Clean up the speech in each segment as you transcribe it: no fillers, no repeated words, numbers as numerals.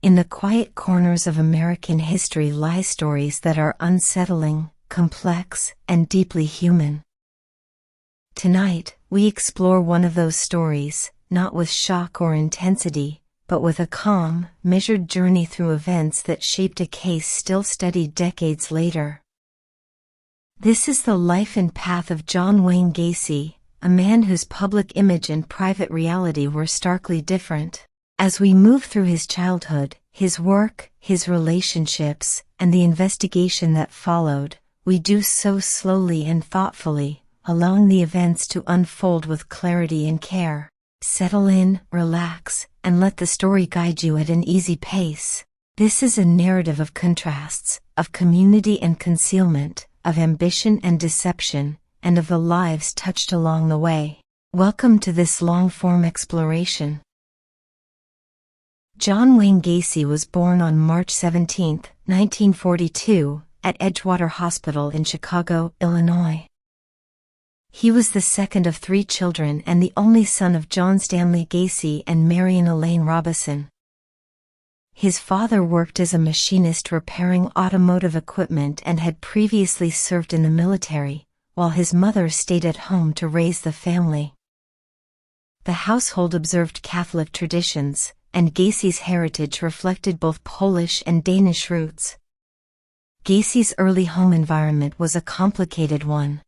In the quiet corners of American history lie stories that are unsettling, complex, and deeply human. Tonight, we explore one of those stories, not with shock or intensity, but with a calm, measured journey through events that shaped a case still studied decades later. This is the life and path of John Wayne Gacy, a man whose public image and private reality were starkly different. As we move through his childhood, his work, his relationships, and the investigation that followed, we do so slowly and thoughtfully, allowing the events to unfold with clarity and care. Settle in, relax, and let the story guide you at an easy pace. This is a narrative of contrasts, of community and concealment, of ambition and deception, and of the lives touched along the way. Welcome to this long-form exploration. John Wayne Gacy was born on March 17, 1942, at Edgewater Hospital in Chicago, Illinois. He was the second of 3 children and the only son of John Stanley Gacy and Marion Elaine Robison. His father worked as a machinist repairing automotive equipment and had previously served in the military, while his mother stayed at home to raise the family. The household observed Catholic traditions, and Gacy's heritage reflected both Polish and Danish roots. Gacy's early home environment was a complicated one.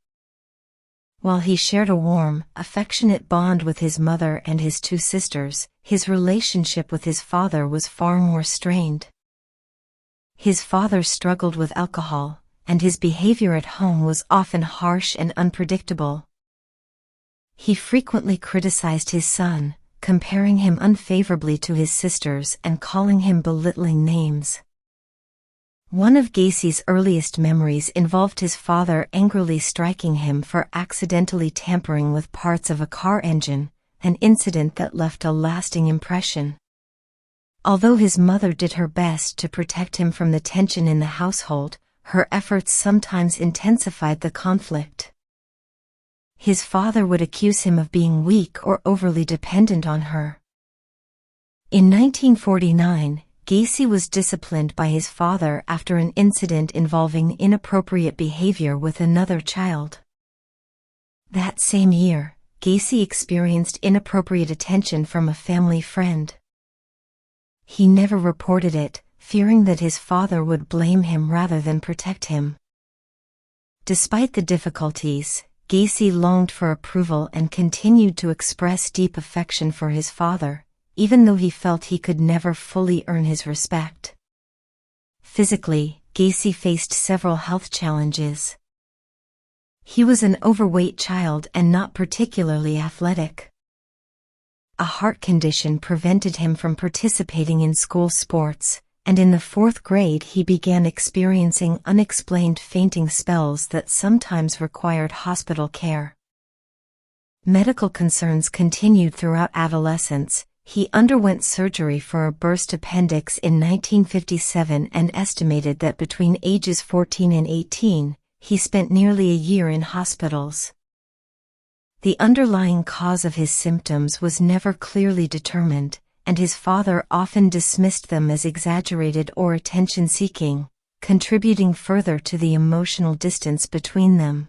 While he shared a warm, affectionate bond with his mother and his 2 sisters, his relationship with his father was far more strained. His father struggled with alcohol, and his behavior at home was often harsh and unpredictable. He frequently criticized his son, comparing him unfavorably to his sisters and calling him belittling names. One of Gacy's earliest memories involved his father angrily striking him for accidentally tampering with parts of a car engine, an incident that left a lasting impression. Although his mother did her best to protect him from the tension in the household, her efforts sometimes intensified the conflict. His father would accuse him of being weak or overly dependent on her. In 1949, Gacy was disciplined by his father after an incident involving inappropriate behavior with another child. That same year, Gacy experienced inappropriate attention from a family friend. He never reported it, fearing that his father would blame him rather than protect him. Despite the difficulties, Gacy longed for approval and continued to express deep affection for his father, even though he felt he could never fully earn his respect. Physically, Gacy faced several health challenges. He was an overweight child and not particularly athletic. A heart condition prevented him from participating in school sports, and in the 4th grade he began experiencing unexplained fainting spells that sometimes required hospital care. Medical concerns continued throughout adolescence. He underwent surgery for a burst appendix in 1957 and estimated that between ages 14 and 18, he spent nearly a year in hospitals. The underlying cause of his symptoms was never clearly determined, and his father often dismissed them as exaggerated or attention-seeking, contributing further to the emotional distance between them.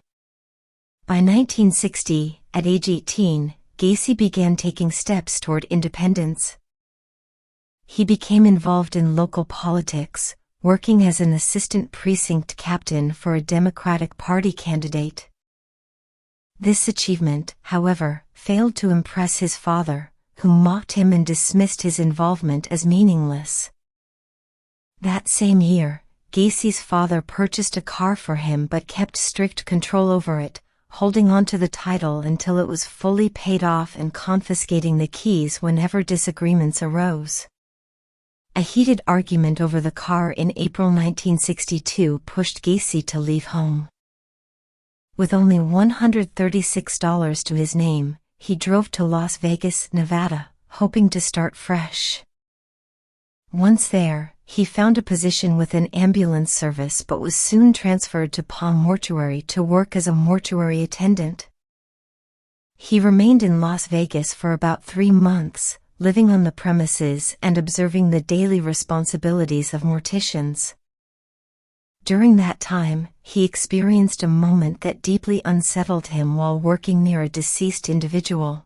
By 1960, at age 18, Gacy began taking steps toward independence. He became involved in local politics, working as an assistant precinct captain for a Democratic Party candidate. This achievement, however, failed to impress his father, who mocked him and dismissed his involvement as meaningless. That same year, Gacy's father purchased a car for him but kept strict control over it, holding on to the title until it was fully paid off and confiscating the keys whenever disagreements arose. A heated argument over the car in April 1962 pushed Gacy to leave home. With only $136 to his name, he drove to Las Vegas, Nevada, hoping to start fresh. Once there, he found a position with an ambulance service but was soon transferred to Palm Mortuary to work as a mortuary attendant. He remained in Las Vegas for about 3 months, living on the premises and observing the daily responsibilities of morticians. During that time, he experienced a moment that deeply unsettled him while working near a deceased individual.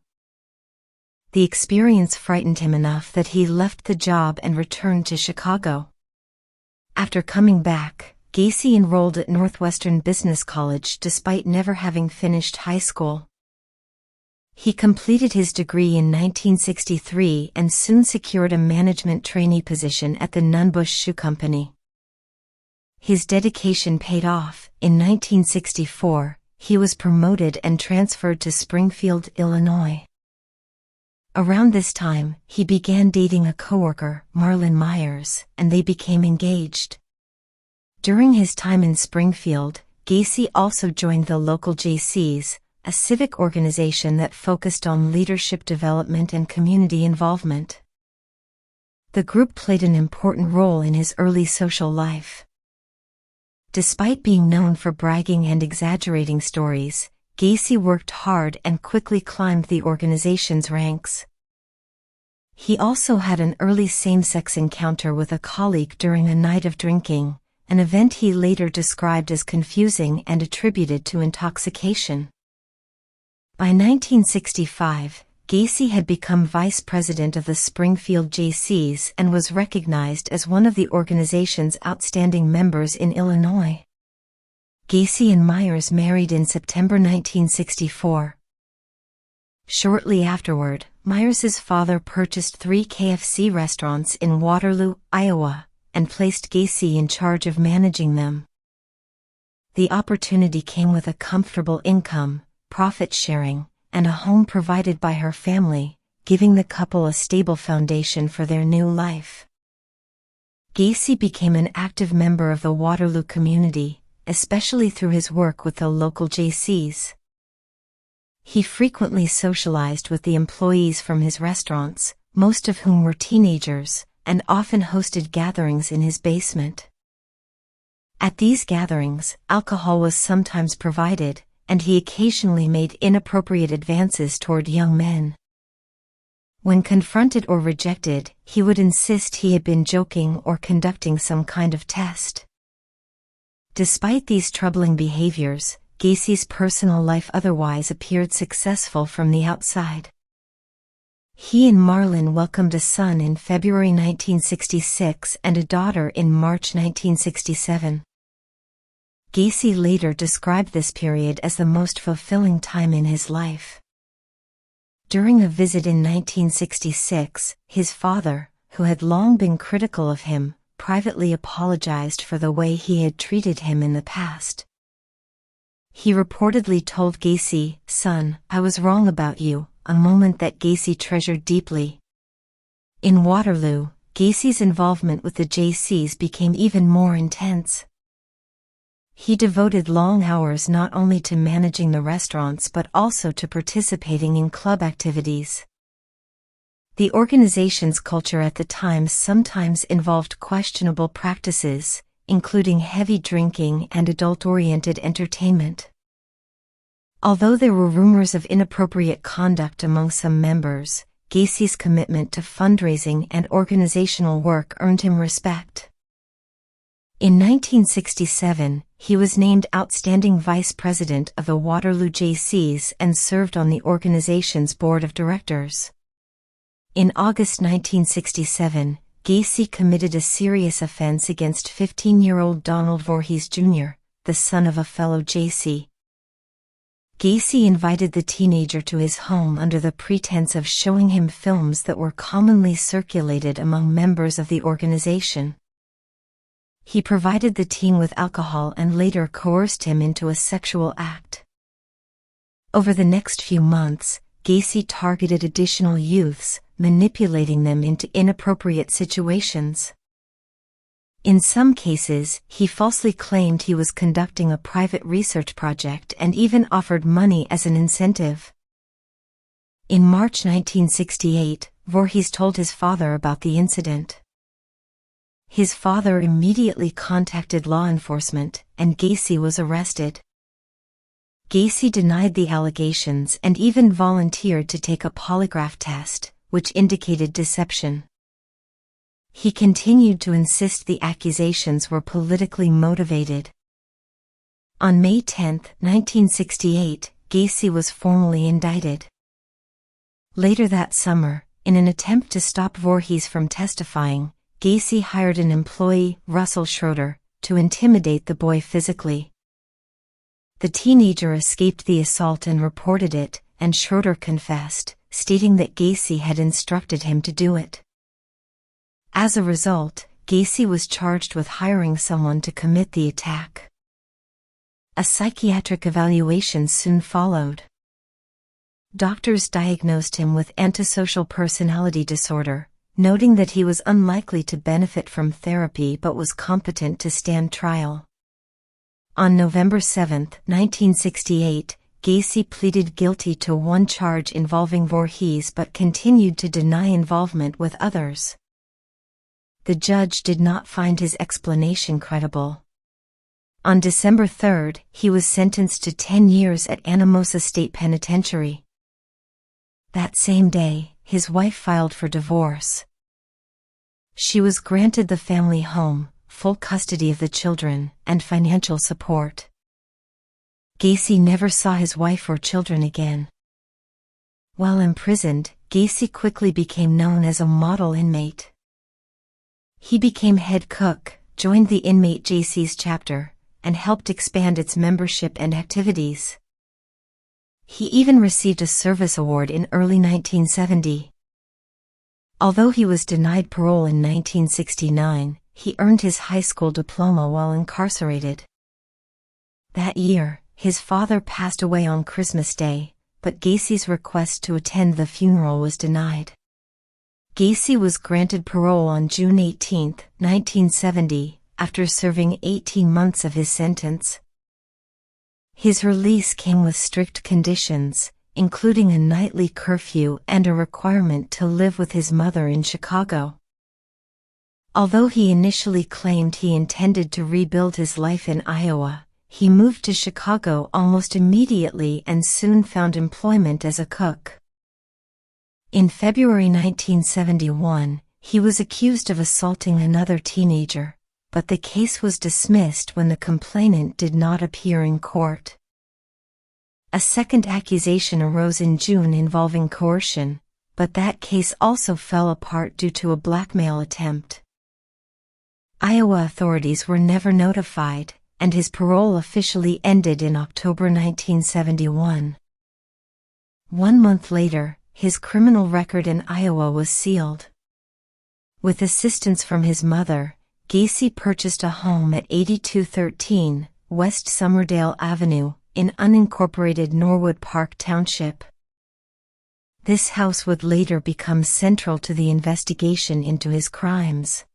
The experience frightened him enough that he left the job and returned to Chicago. After coming back, Gacy enrolled at Northwestern Business College despite never having finished high school. He completed his degree in 1963 and soon secured a management trainee position at the Nunn-Bush Shoe Company. His dedication paid off. In 1964, he was promoted and transferred to Springfield, Illinois. Around this time, he began dating a coworker, Marlon Myers, and they became engaged. During his time in Springfield, Gacy also joined the local JCs, a civic organization that focused on leadership development and community involvement. The group played an important role in his early social life. Despite being known for bragging and exaggerating stories, Gacy worked hard and quickly climbed the organization's ranks. He also had an early same-sex encounter with a colleague during a night of drinking, an event he later described as confusing and attributed to intoxication. By 1965, Gacy had become vice president of the Springfield JCs and was recognized as one of the organization's outstanding members in Illinois. Gacy and Myers married in September 1964. Shortly afterward, Myers's father purchased 3 KFC restaurants in Waterloo, Iowa, and placed Gacy in charge of managing them. The opportunity came with a comfortable income, profit sharing, and a home provided by her family, giving the couple a stable foundation for their new life. Gacy became an active member of the Waterloo community, especially through his work with the local JCs. He frequently socialized with the employees from his restaurants, most of whom were teenagers, and often hosted gatherings in his basement. At these gatherings, alcohol was sometimes provided, and he occasionally made inappropriate advances toward young men. When confronted or rejected, he would insist he had been joking or conducting some kind of test. Despite these troubling behaviors, Gacy's personal life otherwise appeared successful from the outside. He and Marlon welcomed a son in February 1966 and a daughter in March 1967. Gacy later described this period as the most fulfilling time in his life. During a visit in 1966, his father, who had long been critical of him, privately apologized for the way he had treated him in the past. He reportedly told Gacy, "Son, I was wrong about you," a moment that Gacy treasured deeply. In Waterloo, Gacy's involvement with the JCs became even more intense. He devoted long hours not only to managing the restaurants but also to participating in club activities. The organization's culture at the time sometimes involved questionable practices, including heavy drinking and adult-oriented entertainment. Although there were rumors of inappropriate conduct among some members, Gacy's commitment to fundraising and organizational work earned him respect. In 1967, he was named Outstanding Vice President of the Waterloo JCs and served on the organization's board of directors. In August 1967, Gacy committed a serious offense against 15-year-old Donald Voorhees Jr., the son of a fellow JC. Gacy invited the teenager to his home under the pretense of showing him films that were commonly circulated among members of the organization. He provided the teen with alcohol and later coerced him into a sexual act. Over the next few months, Gacy targeted additional youths, manipulating them into inappropriate situations. In some cases, he falsely claimed he was conducting a private research project and even offered money as an incentive. In March 1968, Voorhees told his father about the incident. His father immediately contacted law enforcement, and Gacy was arrested. Gacy denied the allegations and even volunteered to take a polygraph test, which indicated deception. He continued to insist the accusations were politically motivated. On May 10, 1968, Gacy was formally indicted. Later that summer, in an attempt to stop Voorhees from testifying, Gacy hired an employee, Russell Schroeder, to intimidate the boy physically. The teenager escaped the assault and reported it, and Schroeder confessed, stating that Gacy had instructed him to do it. As a result, Gacy was charged with hiring someone to commit the attack. A psychiatric evaluation soon followed. Doctors diagnosed him with antisocial personality disorder, noting that he was unlikely to benefit from therapy but was competent to stand trial. On November 7, 1968, Gacy pleaded guilty to one charge involving Voorhees but continued to deny involvement with others. The judge did not find his explanation credible. On December 3, he was sentenced to 10 years at Anamosa State Penitentiary. That same day, his wife filed for divorce. She was granted the family home, full custody of the children, and financial support. Gacy never saw his wife or children again. While imprisoned, Gacy quickly became known as a model inmate. He became head cook, joined the Inmate JC's chapter, and helped expand its membership and activities. He even received a service award in early 1970. Although he was denied parole in 1969, he earned his high school diploma while incarcerated. That year, his father passed away on Christmas Day, but Gacy's request to attend the funeral was denied. Gacy was granted parole on June 18, 1970, after serving 18 months of his sentence. His release came with strict conditions, including a nightly curfew and a requirement to live with his mother in Chicago. Although he initially claimed he intended to rebuild his life in Iowa, he moved to Chicago almost immediately and soon found employment as a cook. In February 1971, he was accused of assaulting another teenager, but the case was dismissed when the complainant did not appear in court. A second accusation arose in June involving coercion, but that case also fell apart due to a blackmail attempt. Iowa authorities were never notified, and his parole officially ended in October 1971. 1 month later, his criminal record in Iowa was sealed. With assistance from his mother, Gacy purchased a home at 8213 West Summerdale Avenue, in unincorporated Norwood Park Township. This house would later become central to the investigation into his crimes.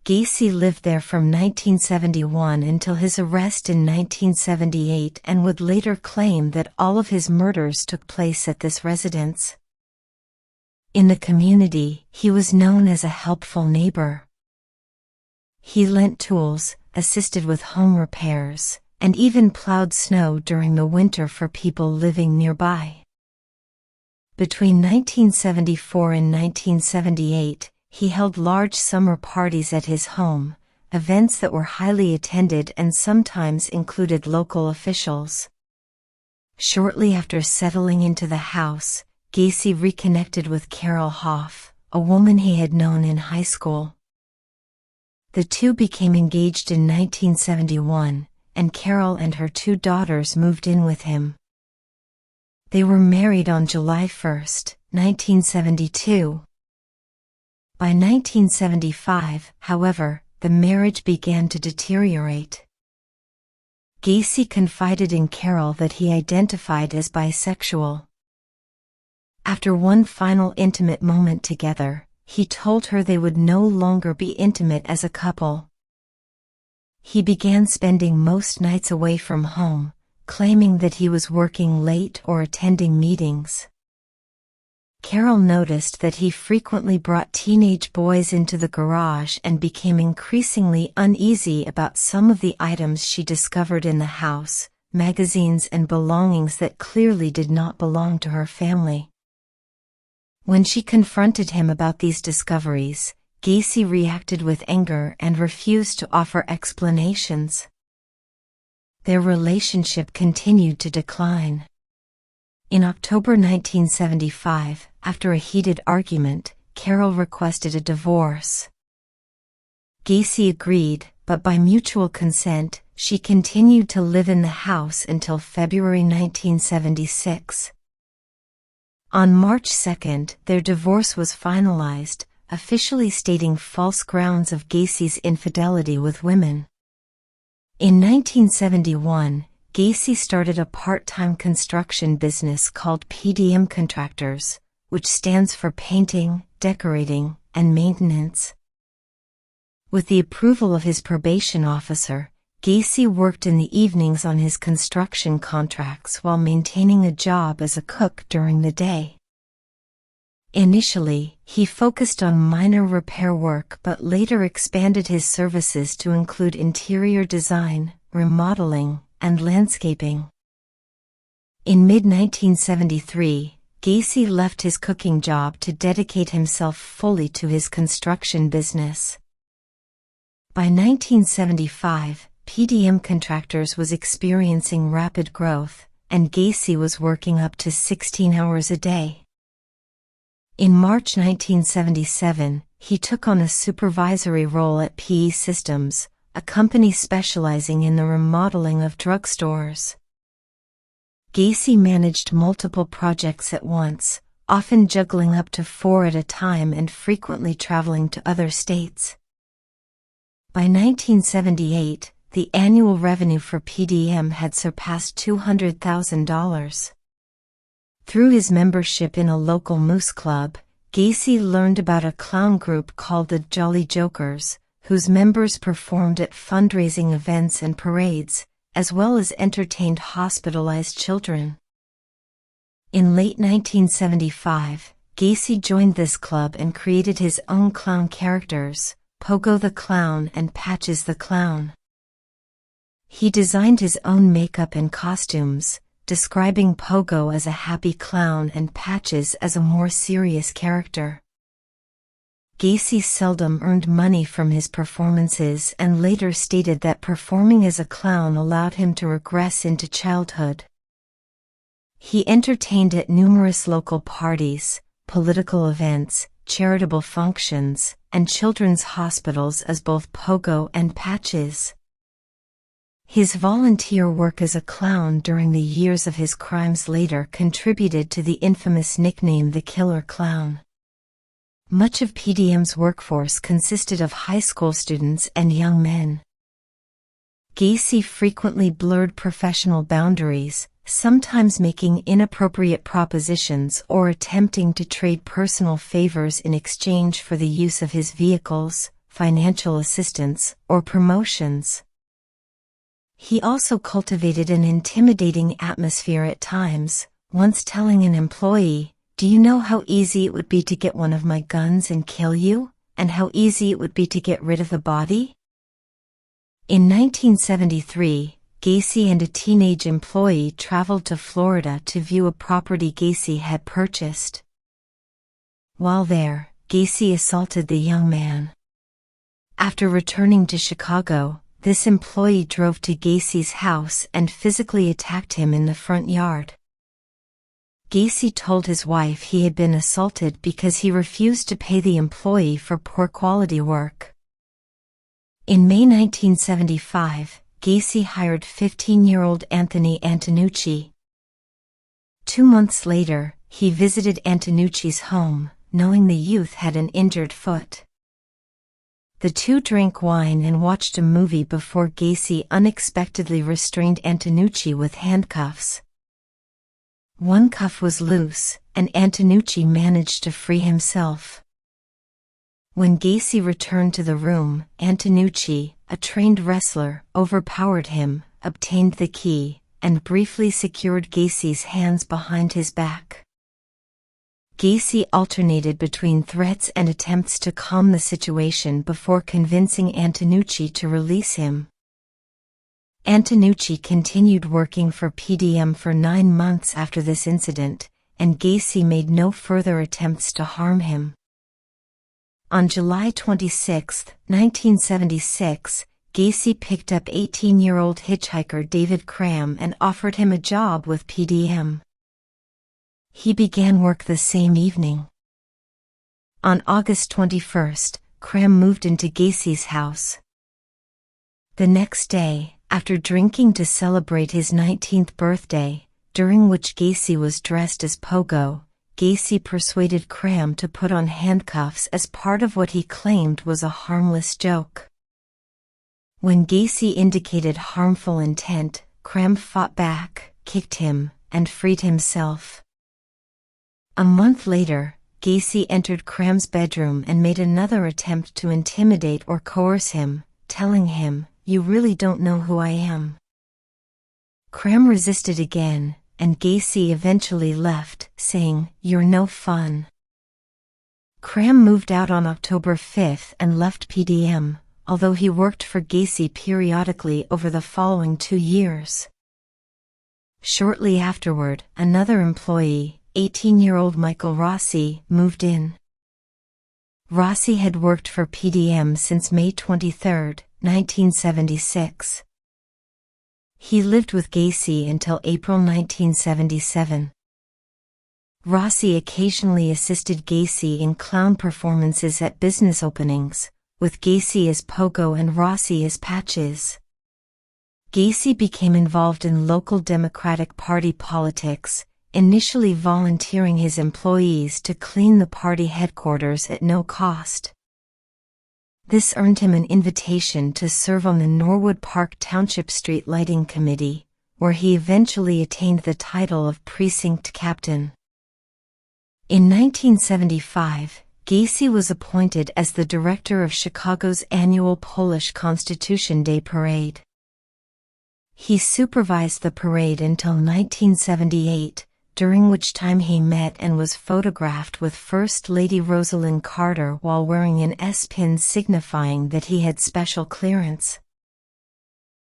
Gacy lived there from 1971 until his arrest in 1978 and would later claim that all of his murders took place at this residence. In the community, he was known as a helpful neighbor. He lent tools, assisted with home repairs, and even plowed snow during the winter for people living nearby. Between 1974 and 1978, he held large summer parties at his home, events that were highly attended and sometimes included local officials. Shortly after settling into the house, Gacy reconnected with Carol Hoff, a woman he had known in high school. The two became engaged in 1971, and Carol and her 2 daughters moved in with him. They were married on July 1, 1972. By 1975, however, the marriage began to deteriorate. Gacy confided in Carol that he identified as bisexual. After one final intimate moment together, he told her they would no longer be intimate as a couple. He began spending most nights away from home, claiming that he was working late or attending meetings. Carol noticed that he frequently brought teenage boys into the garage and became increasingly uneasy about some of the items she discovered in the house, magazines and belongings that clearly did not belong to her family. When she confronted him about these discoveries, Gacy reacted with anger and refused to offer explanations. Their relationship continued to decline. In October 1975, after a heated argument, Carol requested a divorce. Gacy agreed, but by mutual consent, she continued to live in the house until February 1976. On March 2, their divorce was finalized, officially stating false grounds of Gacy's infidelity with women. In 1971, Gacy started a part-time construction business called PDM Contractors, which stands for Painting, Decorating, and Maintenance. With the approval of his probation officer, Gacy worked in the evenings on his construction contracts while maintaining a job as a cook during the day. Initially, he focused on minor repair work but later expanded his services to include interior design, remodeling, and landscaping. In mid-1973, Gacy left his cooking job to dedicate himself fully to his construction business. By 1975, PDM Contractors was experiencing rapid growth, and Gacy was working up to 16 hours a day. In March 1977, he took on a supervisory role at PE Systems, a company specializing in the remodeling of drugstores. Gacy managed multiple projects at once, often juggling up to 4 at a time and frequently traveling to other states. By 1978, the annual revenue for PDM had surpassed $200,000. Through his membership in a local moose club, Gacy learned about a clown group called the Jolly Jokers, whose members performed at fundraising events and parades, as well as entertained hospitalized children. In late 1975, Gacy joined this club and created his own clown characters, Pogo the Clown and Patches the Clown. He designed his own makeup and costumes, describing Pogo as a happy clown and Patches as a more serious character. Gacy seldom earned money from his performances and later stated that performing as a clown allowed him to regress into childhood. He entertained at numerous local parties, political events, charitable functions, and children's hospitals as both Pogo and Patches. His volunteer work as a clown during the years of his crimes later contributed to the infamous nickname the Killer Clown. Much of PDM's workforce consisted of high school students and young men. Gacy frequently blurred professional boundaries, sometimes making inappropriate propositions or attempting to trade personal favors in exchange for the use of his vehicles, financial assistance, or promotions. He also cultivated an intimidating atmosphere at times, once telling an employee, "Do you know how easy it would be to get one of my guns and kill you, and how easy it would be to get rid of the body?" In 1973, Gacy and a teenage employee traveled to Florida to view a property Gacy had purchased. While there, Gacy assaulted the young man. After returning to Chicago, this employee drove to Gacy's house and physically attacked him in the front yard. Gacy told his wife he had been assaulted because he refused to pay the employee for poor quality work. In May 1975, Gacy hired 15-year-old Anthony Antonucci. 2 months later, he visited Antonucci's home, knowing the youth had an injured foot. The two drank wine and watched a movie before Gacy unexpectedly restrained Antonucci with handcuffs. One cuff was loose, and Antonucci managed to free himself. When Gacy returned to the room, Antonucci, a trained wrestler, overpowered him, obtained the key, and briefly secured Gacy's hands behind his back. Gacy alternated between threats and attempts to calm the situation before convincing Antonucci to release him. Antonucci continued working for PDM for 9 months after this incident, and Gacy made no further attempts to harm him. On July 26, 1976, Gacy picked up 18-year-old hitchhiker David Cram and offered him a job with PDM. He began work the same evening. On August 21, Cram moved into Gacy's house. The next day, after drinking to celebrate his 19th birthday, during which Gacy was dressed as Pogo, Gacy persuaded Cram to put on handcuffs as part of what he claimed was a harmless joke. When Gacy indicated harmful intent, Cram fought back, kicked him, and freed himself. A month later, Gacy entered Cram's bedroom and made another attempt to intimidate or coerce him, telling him, "You really don't know who I am." Cram resisted again, and Gacy eventually left, saying, "You're no fun." Cram moved out on October 5 and left PDM, although he worked for Gacy periodically over the following 2 years. Shortly afterward, another employee, 18-year-old Michael Rossi, moved in. Rossi had worked for PDM since May 23, 1976. He lived with Gacy until April 1977. Rossi occasionally assisted Gacy in clown performances at business openings, with Gacy as Pogo and Rossi as Patches. Gacy became involved in local Democratic Party politics, initially volunteering his employees to clean the party headquarters at no cost. This earned him an invitation to serve on the Norwood Park Township Street Lighting Committee, where he eventually attained the title of precinct captain. In 1975, Gacy was appointed as the director of Chicago's annual Polish Constitution Day Parade. He supervised the parade until 1978, during which time he met and was photographed with First Lady Rosalind Carter while wearing an S-pin signifying that he had special clearance.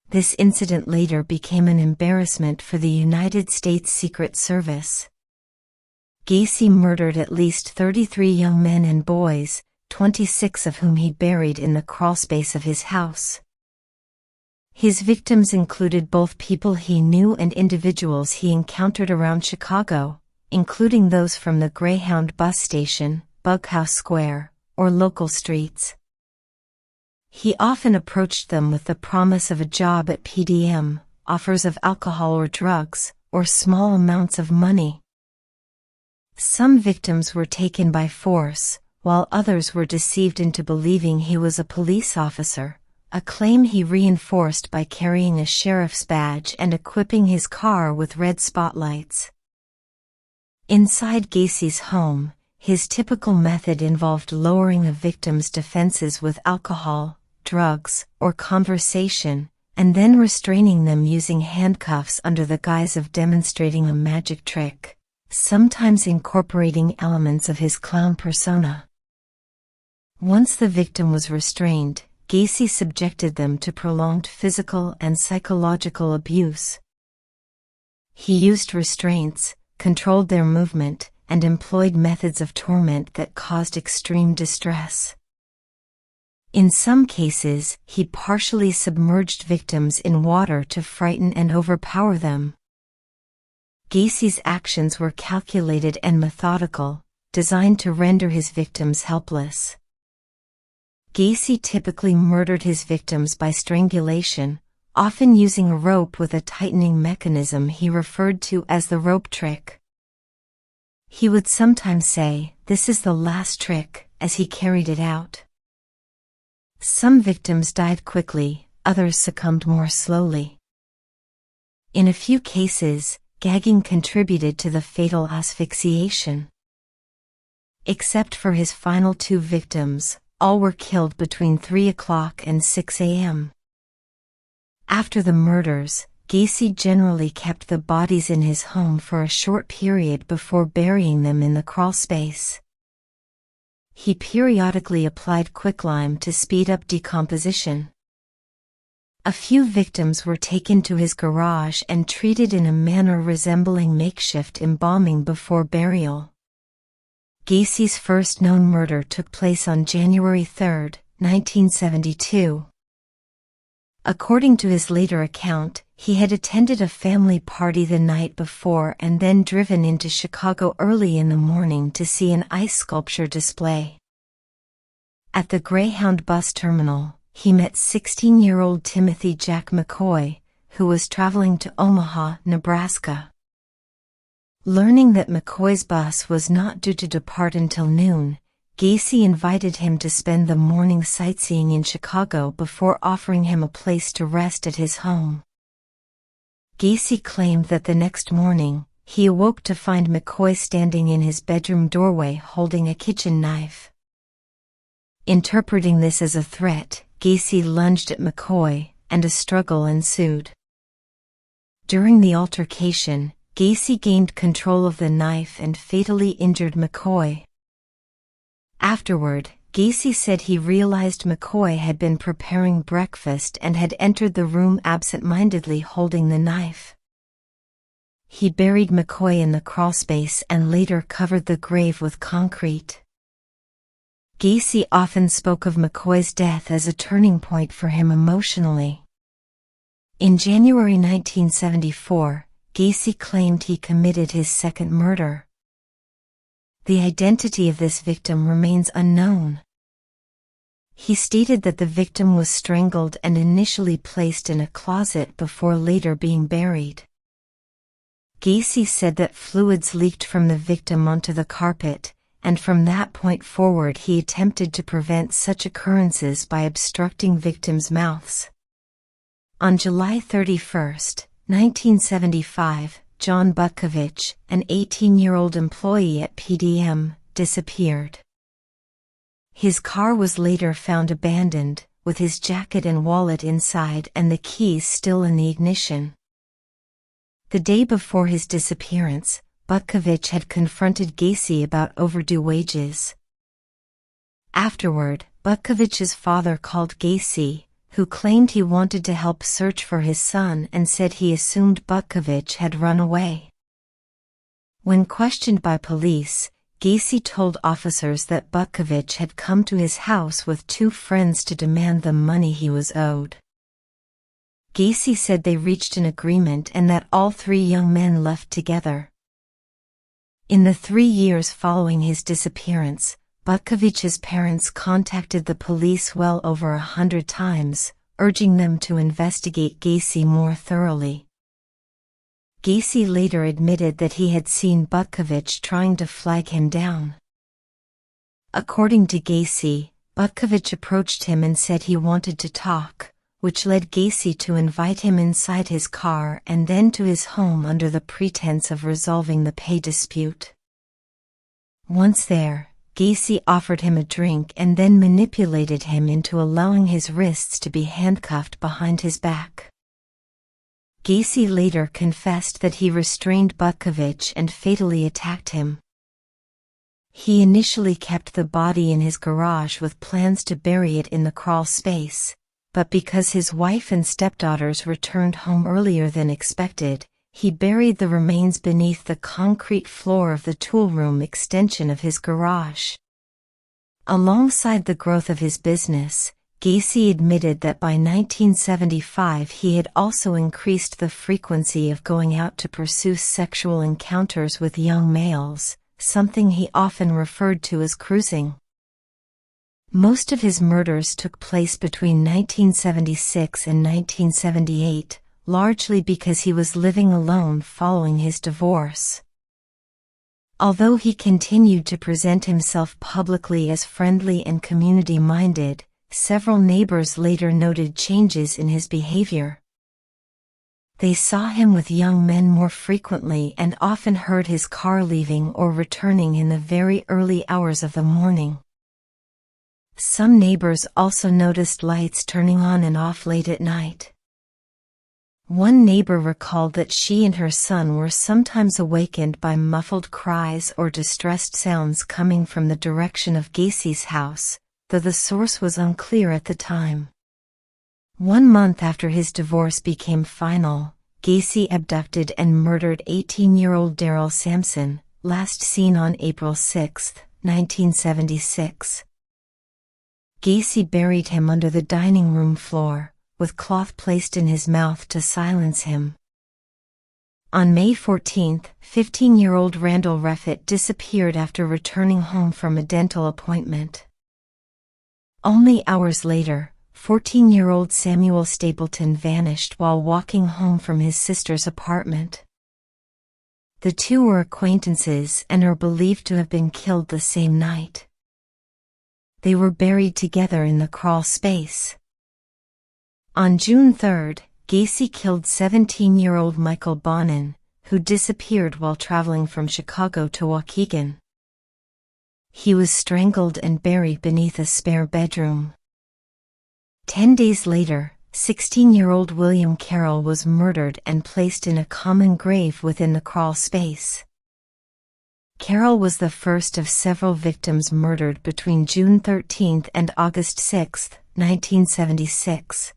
This incident later became an embarrassment for the United States Secret Service. Gacy murdered at least 33 young men and boys, 26 of whom he buried in the crawlspace of his house. His victims included both people he knew and individuals he encountered around Chicago, including those from the Greyhound bus station, Bughouse Square, or local streets. He often approached them with the promise of a job at PDM, offers of alcohol or drugs, or small amounts of money. Some victims were taken by force, while others were deceived into believing he was a police officer, a claim he reinforced by carrying a sheriff's badge and equipping his car with red spotlights. Inside Gacy's home, his typical method involved lowering a victim's defenses with alcohol, drugs, or conversation, and then restraining them using handcuffs under the guise of demonstrating a magic trick, sometimes incorporating elements of his clown persona. Once the victim was restrained, Gacy subjected them to prolonged physical and psychological abuse. He used restraints, controlled their movement, and employed methods of torment that caused extreme distress. In some cases, he partially submerged victims in water to frighten and overpower them. Gacy's actions were calculated and methodical, designed to render his victims helpless. Gacy typically murdered his victims by strangulation, often using a rope with a tightening mechanism he referred to as the rope trick. He would sometimes say, "This is the last trick," as he carried it out. Some victims died quickly, others succumbed more slowly. In a few cases, gagging contributed to the fatal asphyxiation. Except for his final 2 victims, all were killed between 3 o'clock and 6 a.m. After the murders, Gacy generally kept the bodies in his home for a short period before burying them in the crawlspace. He periodically applied quicklime to speed up decomposition. A few victims were taken to his garage and treated in a manner resembling makeshift embalming before burial. Gacy's first known murder took place on January 3, 1972. According to his later account, he had attended a family party the night before and then driven into Chicago early in the morning to see an ice sculpture display. At the Greyhound bus terminal, he met 16-year-old Timothy Jack McCoy, who was traveling to Omaha, Nebraska. Learning that McCoy's bus was not due to depart until noon, Gacy invited him to spend the morning sightseeing in Chicago before offering him a place to rest at his home. Gacy claimed that the next morning, he awoke to find McCoy standing in his bedroom doorway holding a kitchen knife. Interpreting this as a threat, Gacy lunged at McCoy, and a struggle ensued. During the altercation, Gacy gained control of the knife and fatally injured McCoy. Afterward, Gacy said he realized McCoy had been preparing breakfast and had entered the room absent-mindedly holding the knife. He buried McCoy in the crawlspace and later covered the grave with concrete. Gacy often spoke of McCoy's death as a turning point for him emotionally. In January 1974, Gacy claimed he committed his second murder. The identity of this victim remains unknown. He stated that the victim was strangled and initially placed in a closet before later being buried. Gacy said that fluids leaked from the victim onto the carpet, and from that point forward he attempted to prevent such occurrences by obstructing victims' mouths. On July 31, 1975, John Butkovich, an 18-year-old employee at PDM, disappeared. His car was later found abandoned, with his jacket and wallet inside and the keys still in the ignition. The day before his disappearance, Butkovich had confronted Gacy about overdue wages. Afterward, Butkovich's father called Gacy, who claimed he wanted to help search for his son and said he assumed Butkovich had run away. When questioned by police, Gacy told officers that Butkovich had come to his house with two friends to demand the money he was owed. Gacy said they reached an agreement and that all three young men left together. In the 3 years following his disappearance, Butkovich's parents contacted the police well over 100 times, urging them to investigate Gacy more thoroughly. Gacy later admitted that he had seen Butkovich trying to flag him down. According to Gacy, Butkovich approached him and said he wanted to talk, which led Gacy to invite him inside his car and then to his home under the pretense of resolving the pay dispute. Once there, Gacy offered him a drink and then manipulated him into allowing his wrists to be handcuffed behind his back. Gacy later confessed that he restrained Butkovich and fatally attacked him. He initially kept the body in his garage with plans to bury it in the crawl space, but because his wife and stepdaughters returned home earlier than expected, he buried the remains beneath the concrete floor of the tool room extension of his garage. Alongside the growth of his business, Gacy admitted that by 1975 he had also increased the frequency of going out to pursue sexual encounters with young males, something he often referred to as cruising. Most of his murders took place between 1976 and 1978, largely because he was living alone following his divorce. Although he continued to present himself publicly as friendly and community-minded, several neighbors later noted changes in his behavior. They saw him with young men more frequently and often heard his car leaving or returning in the very early hours of the morning. Some neighbors also noticed lights turning on and off late at night. One neighbor recalled that she and her son were sometimes awakened by muffled cries or distressed sounds coming from the direction of Gacy's house, though the source was unclear at the time. 1 month after his divorce became final, Gacy abducted and murdered 18-year-old Daryl Sampson, last seen on April 6, 1976. Gacy buried him under the dining room floor, with cloth placed in his mouth to silence him. On May 14, 15-year-old Randall Reffitt disappeared after returning home from a dental appointment. Only hours later, 14-year-old Samuel Stapleton vanished while walking home from his sister's apartment. The two were acquaintances and are believed to have been killed the same night. They were buried together in the crawl space. On June 3, Gacy killed 17-year-old Michael Bonin, who disappeared while traveling from Chicago to Waukegan. He was strangled and buried beneath a spare bedroom. 10 days later, 16-year-old William Carroll was murdered and placed in a common grave within the crawl space. Carroll was the first of several victims murdered between June 13 and August 6, 1976.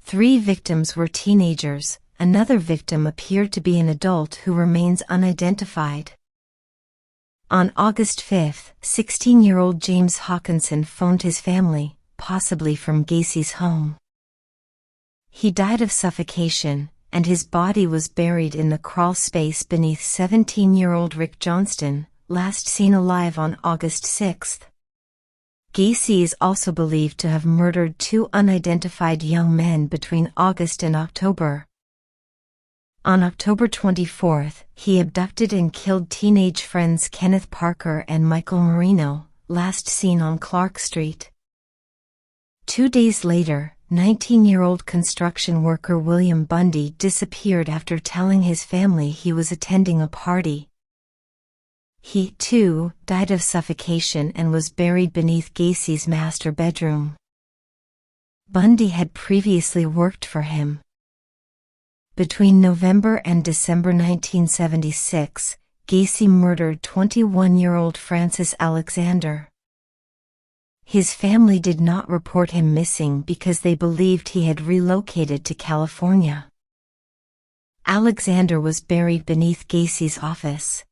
3 victims were teenagers, another victim appeared to be an adult who remains unidentified. On August 5, 16-year-old James Hawkinson phoned his family, possibly from Gacy's home. He died of suffocation, and his body was buried in the crawl space beneath 17-year-old Rick Johnston, last seen alive on August 6. Gacy is also believed to have murdered 2 unidentified young men between August and October. On October 24, he abducted and killed teenage friends Kenneth Parker and Michael Marino, last seen on Clark Street. 2 days later, 19-year-old construction worker William Bundy disappeared after telling his family he was attending a party. He, too, died of suffocation and was buried beneath Gacy's master bedroom. Bundy had previously worked for him. Between November and December 1976, Gacy murdered 21-year-old Francis Alexander. His family did not report him missing because they believed he had relocated to California. Alexander was buried beneath Gacy's office.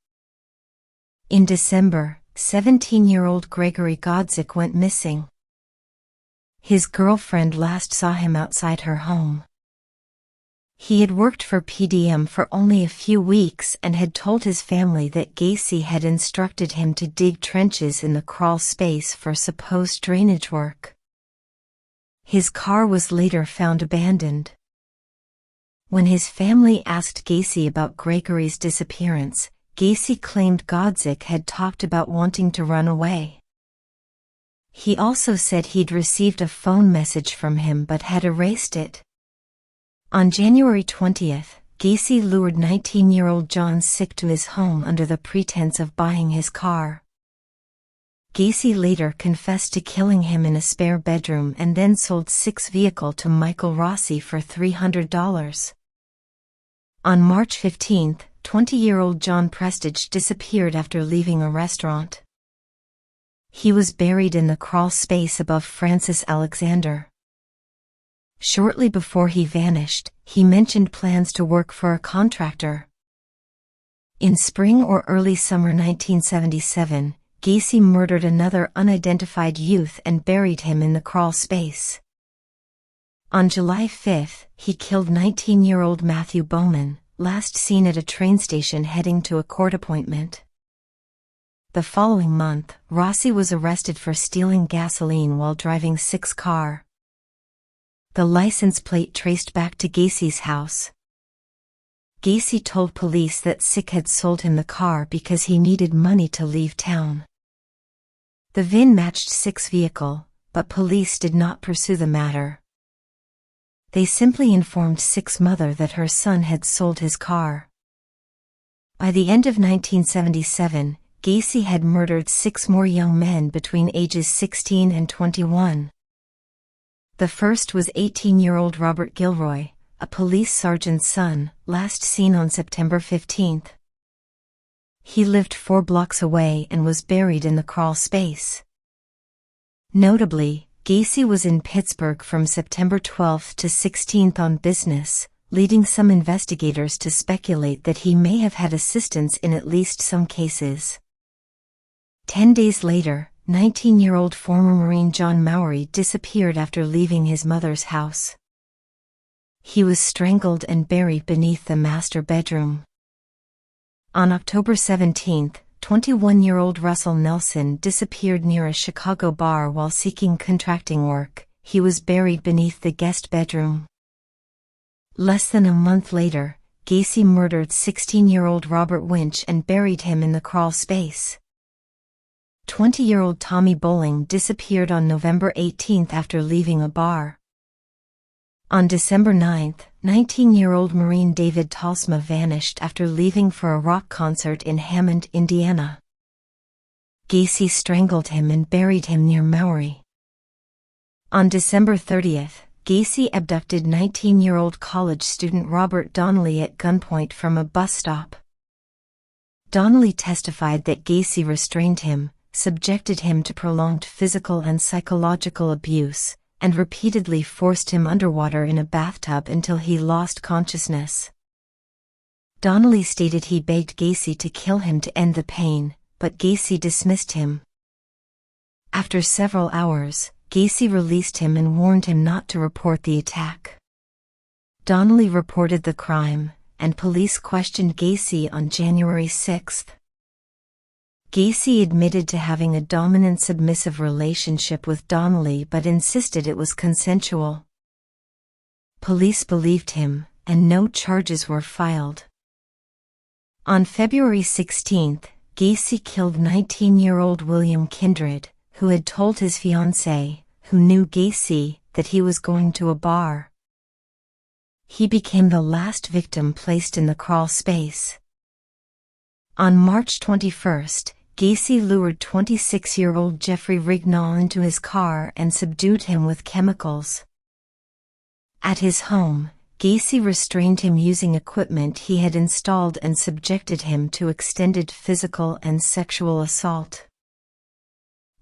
In December, 17-year-old Gregory Godzik went missing. His girlfriend last saw him outside her home. He had worked for PDM for only a few weeks and had told his family that Gacy had instructed him to dig trenches in the crawl space for supposed drainage work. His car was later found abandoned. When his family asked Gacy about Gregory's disappearance, Gacy claimed Godzik had talked about wanting to run away. He also said he'd received a phone message from him but had erased it. On January 20, Gacy lured 19-year-old John Sick to his home under the pretense of buying his car. Gacy later confessed to killing him in a spare bedroom and then sold Sick's vehicle to Michael Rossi for $300. On March 15, 20-year-old John Prestige disappeared after leaving a restaurant. He was buried in the crawl space above Francis Alexander. Shortly before he vanished, he mentioned plans to work for a contractor. In spring or early summer 1977, Gacy murdered another unidentified youth and buried him in the crawl space. On July 5, he killed 19-year-old Matthew Bowman, last seen at a train station heading to a court appointment. The following month, Rossi was arrested for stealing gasoline while driving Sick's car. The license plate traced back to Gacy's house. Gacy told police that Sick had sold him the car because he needed money to leave town. The VIN matched Sick's vehicle, but police did not pursue the matter. They simply informed Sick's mother that her son had sold his car. By the end of 1977, Gacy had murdered 6 more young men between ages 16 and 21. The first was 18-year-old Robert Gilroy, a police sergeant's son, last seen on September 15. He lived 4 blocks away and was buried in the crawl space. Notably, Gacy was in Pittsburgh from September 12 to 16 on business, leading some investigators to speculate that he may have had assistance in at least some cases. 10 days later, 19-year-old former Marine John Mowry disappeared after leaving his mother's house. He was strangled and buried beneath the master bedroom. On October 17, 21-year-old Russell Nelson disappeared near a Chicago bar while seeking contracting work. He was buried beneath the guest bedroom. Less than a month later, Gacy murdered 16-year-old Robert Winch and buried him in the crawl space. 20-year-old Tommy Bowling disappeared on November 18 after leaving a bar. On December 9, 19-year-old Marine David Talsma vanished after leaving for a rock concert in Hammond, Indiana. Gacy strangled him and buried him near Mowry. On December 30, Gacy abducted 19-year-old college student Robert Donnelly at gunpoint from a bus stop. Donnelly testified that Gacy restrained him, subjected him to prolonged physical and psychological abuse, and repeatedly forced him underwater in a bathtub until he lost consciousness. Donnelly stated he begged Gacy to kill him to end the pain, but Gacy dismissed him. After several hours, Gacy released him and warned him not to report the attack. Donnelly reported the crime, and police questioned Gacy on January 6. Gacy admitted to having a dominant submissive relationship with Donnelly but insisted it was consensual. Police believed him, and no charges were filed. On February 16, Gacy killed 19-year-old William Kindred, who had told his fiancée, who knew Gacy, that he was going to a bar. He became the last victim placed in the crawl space. On March 21, Gacy lured 26-year-old Jeffrey Rignall into his car and subdued him with chemicals. At his home, Gacy restrained him using equipment he had installed and subjected him to extended physical and sexual assault.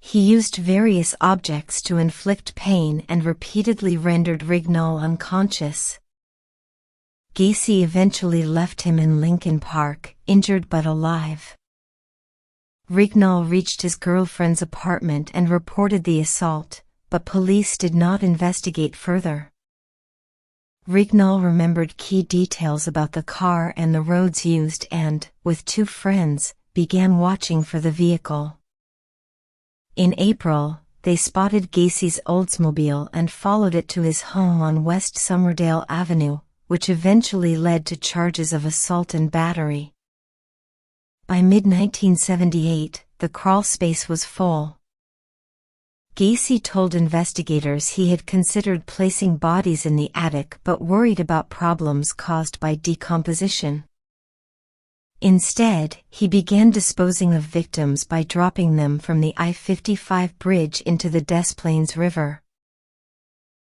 He used various objects to inflict pain and repeatedly rendered Rignall unconscious. Gacy eventually left him in Lincoln Park, injured but alive. Rignall reached his girlfriend's apartment and reported the assault, but police did not investigate further. Rignall remembered key details about the car and the roads used and, with two friends, began watching for the vehicle. In April, they spotted Gacy's Oldsmobile and followed it to his home on West Somerdale Avenue, which eventually led to charges of assault and battery. By mid-1978, the crawl space was full. Gacy told investigators he had considered placing bodies in the attic but worried about problems caused by decomposition. Instead, he began disposing of victims by dropping them from the I-55 bridge into the Des Plaines River.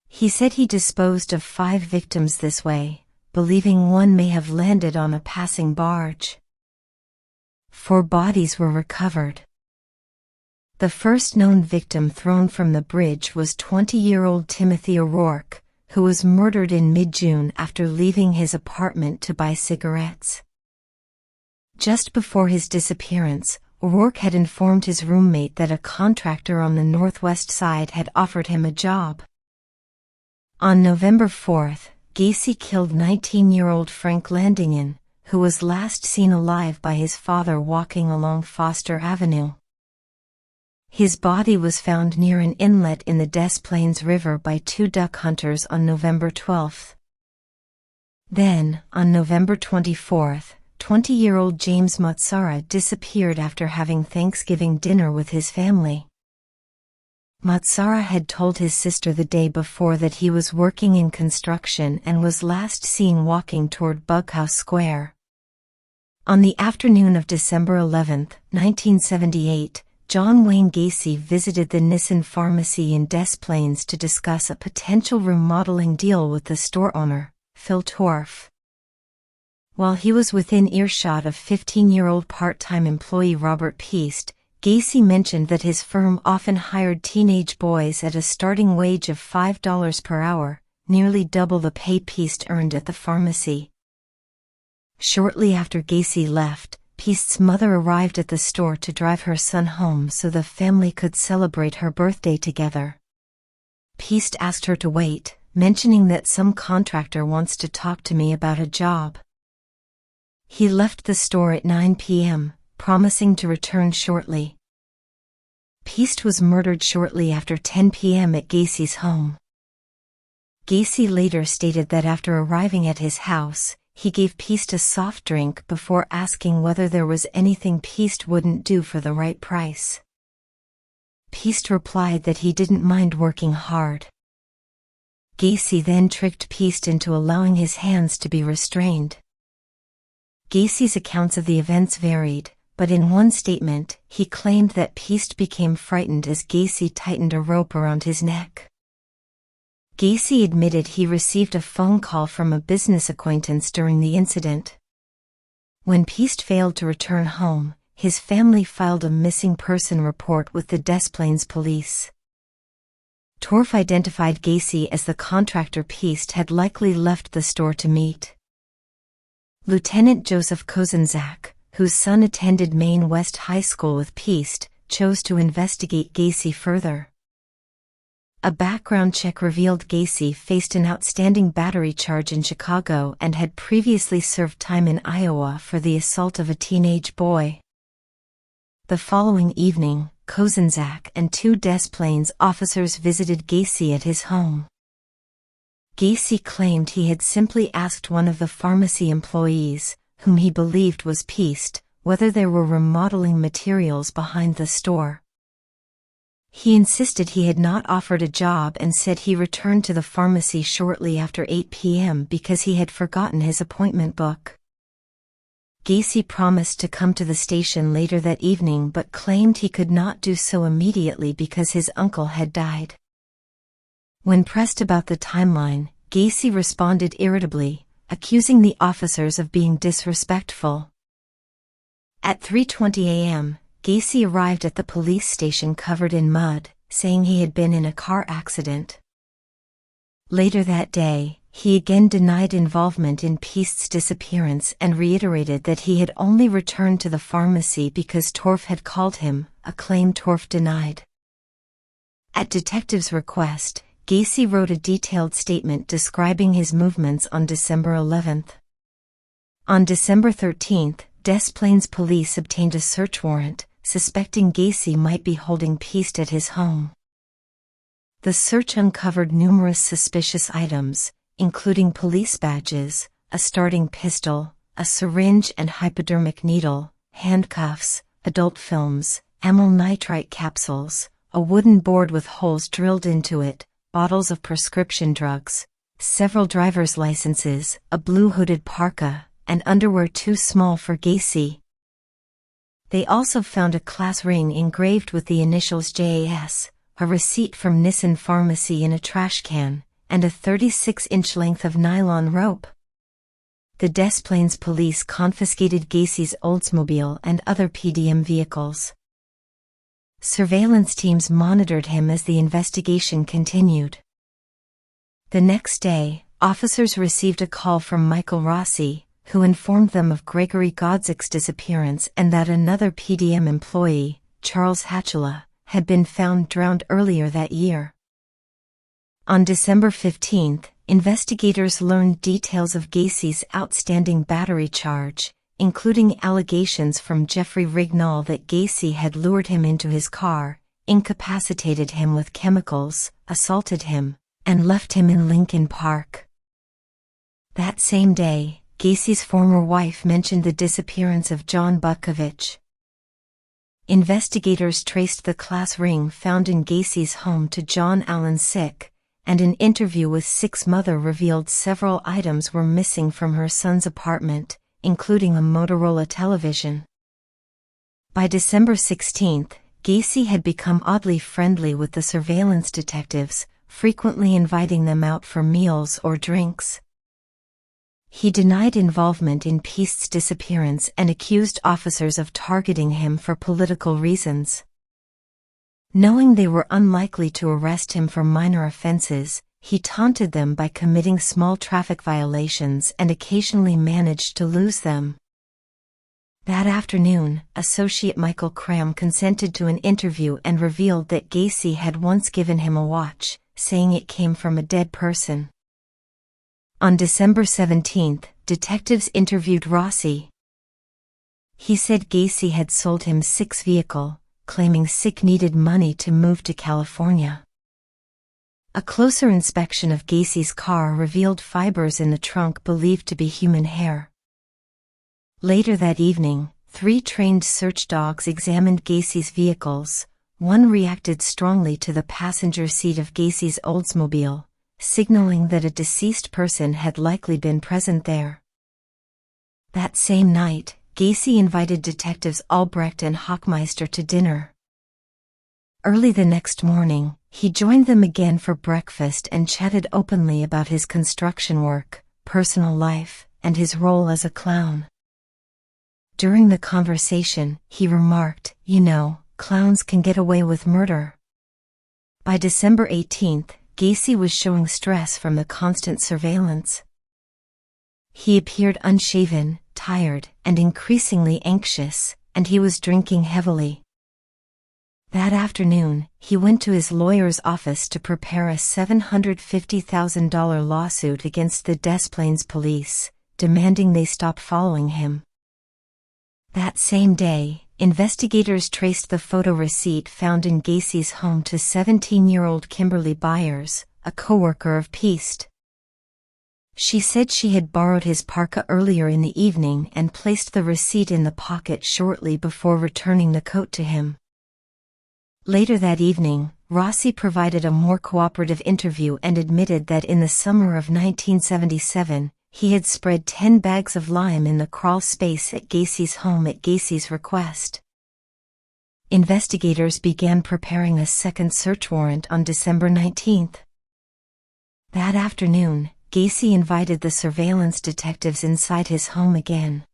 He said he disposed of 5 victims this way, believing one may have landed on a passing barge. 4 bodies were recovered. The first known victim thrown from the bridge was 20-year-old Timothy O'Rourke, who was murdered in mid-June after leaving his apartment to buy cigarettes. Just before his disappearance, O'Rourke had informed his roommate that a contractor on the Northwest Side had offered him a job. On November 4, Gacy killed 19-year-old Frank Landingen, who was last seen alive by his father walking along Foster Avenue. His body was found near an inlet in the Des Plaines River by 2 duck hunters on November 12. Then, on November 24, 20-year-old James Matsara disappeared after having Thanksgiving dinner with his family. Matsara had told his sister the day before that he was working in construction and was last seen walking toward Bughouse Square. On the afternoon of December 11, 1978, John Wayne Gacy visited the Nissan pharmacy in Des Plaines to discuss a potential remodeling deal with the store owner, Phil Torf. While he was within earshot of 15-year-old part-time employee Robert Peast, Gacy mentioned that his firm often hired teenage boys at a starting wage of $5 per hour, nearly double the pay Piest earned at the pharmacy. Shortly after Gacy left, Piest's mother arrived at the store to drive her son home so the family could celebrate her birthday together. Piest asked her to wait, mentioning that some contractor wants to talk to me about a job. He left the store at 9 p.m., promising to return shortly. Piest was murdered shortly after 10 p.m. at Gacy's home. Gacy later stated that after arriving at his house, he gave Piest a soft drink before asking whether there was anything Piest wouldn't do for the right price. Piest replied that he didn't mind working hard. Gacy then tricked Piest into allowing his hands to be restrained. Gacy's accounts of the events varied, but in one statement, he claimed that Piest became frightened as Gacy tightened a rope around his neck. Gacy admitted he received a phone call from a business acquaintance during the incident. When Piest failed to return home, his family filed a missing person report with the Des Plaines police. Torf identified Gacy as the contractor Piest had likely left the store to meet. Lieutenant Joseph Kozenzak, whose son attended Maine West High School with Piest, chose to investigate Gacy further. A background check revealed Gacy faced an outstanding battery charge in Chicago and had previously served time in Iowa for the assault of a teenage boy. The following evening, Kozenzak and two Des Plaines officers visited Gacy at his home. Gacy claimed he had simply asked one of the pharmacy employees, whom he believed was Piest, whether there were remodeling materials behind the store. He insisted he had not offered a job and said he returned to the pharmacy shortly after 8 p.m. because he had forgotten his appointment book. Gacy promised to come to the station later that evening but claimed he could not do so immediately because his uncle had died. When pressed about the timeline, Gacy responded irritably, accusing the officers of being disrespectful. At 3:20 a.m., Gacy arrived at the police station covered in mud, saying he had been in a car accident. Later that day, he again denied involvement in Piest's disappearance and reiterated that he had only returned to the pharmacy because Torf had called him, a claim Torf denied. At detectives' request, Gacy wrote a detailed statement describing his movements on December 11th. On December 13th, Des Plaines police obtained a search warrant, suspecting Gacy might be holding Piest at his home. The search uncovered numerous suspicious items, including police badges, a starting pistol, a syringe and hypodermic needle, handcuffs, adult films, amyl nitrite capsules, a wooden board with holes drilled into it, bottles of prescription drugs, several driver's licenses, a blue hooded parka, and underwear too small for Gacy. They also found a class ring engraved with the initials JAS, a receipt from Nissen Pharmacy in a trash can, and a 36-inch length of nylon rope. The Des Plaines police confiscated Gacy's Oldsmobile and other PDM vehicles. Surveillance teams monitored him as the investigation continued. The next day, officers received a call from Michael Rossi, who informed them of Gregory Godzik's disappearance and that another PDM employee, Charles Hatchula, had been found drowned earlier that year. On December 15th, investigators learned details of Gacy's outstanding battery charge, including allegations from Jeffrey Rignall that Gacy had lured him into his car, incapacitated him with chemicals, assaulted him, and left him in Lincoln Park. That same day, Gacy's former wife mentioned the disappearance of John Butkovich. Investigators traced the class ring found in Gacy's home to John Allen Sick, and an interview with Sick's mother revealed several items were missing from her son's apartment, including a Motorola television. By December 16th, Gacy had become oddly friendly with the surveillance detectives, frequently inviting them out for meals or drinks. He denied involvement in Piest's disappearance and accused officers of targeting him for political reasons. Knowing they were unlikely to arrest him for minor offenses, he taunted them by committing small traffic violations and occasionally managed to lose them. That afternoon, Associate Michael Cram consented to an interview and revealed that Gacy had once given him a watch, saying it came from a dead person. On December 17, detectives interviewed Rossi. He said Gacy had sold him Sick's vehicle, claiming Sick needed money to move to California. A closer inspection of Gacy's car revealed fibers in the trunk believed to be human hair. Later that evening, 3 trained search dogs examined Gacy's vehicles. One reacted strongly to the passenger seat of Gacy's Oldsmobile, signaling that a deceased person had likely been present there. That same night, Gacy invited detectives Albrecht and Hochmeister to dinner. Early the next morning, he joined them again for breakfast and chatted openly about his construction work, personal life, and his role as a clown. During the conversation, he remarked, "You know, clowns can get away with murder." By December 18, Gacy was showing stress from the constant surveillance. He appeared unshaven, tired, and increasingly anxious, and he was drinking heavily. That afternoon, he went to his lawyer's office to prepare a $750,000 lawsuit against the Des Plaines police, demanding they stop following him. That same day, investigators traced the photo receipt found in Gacy's home to 17-year-old Kimberly Byers, a coworker of Piest. She said she had borrowed his parka earlier in the evening and placed the receipt in the pocket shortly before returning the coat to him. Later that evening, Rossi provided a more cooperative interview and admitted that in the summer of 1977, he had spread 10 bags of lime in the crawl space at Gacy's home at Gacy's request. Investigators began preparing a second search warrant on December 19. That afternoon, Gacy invited the surveillance detectives inside his home again.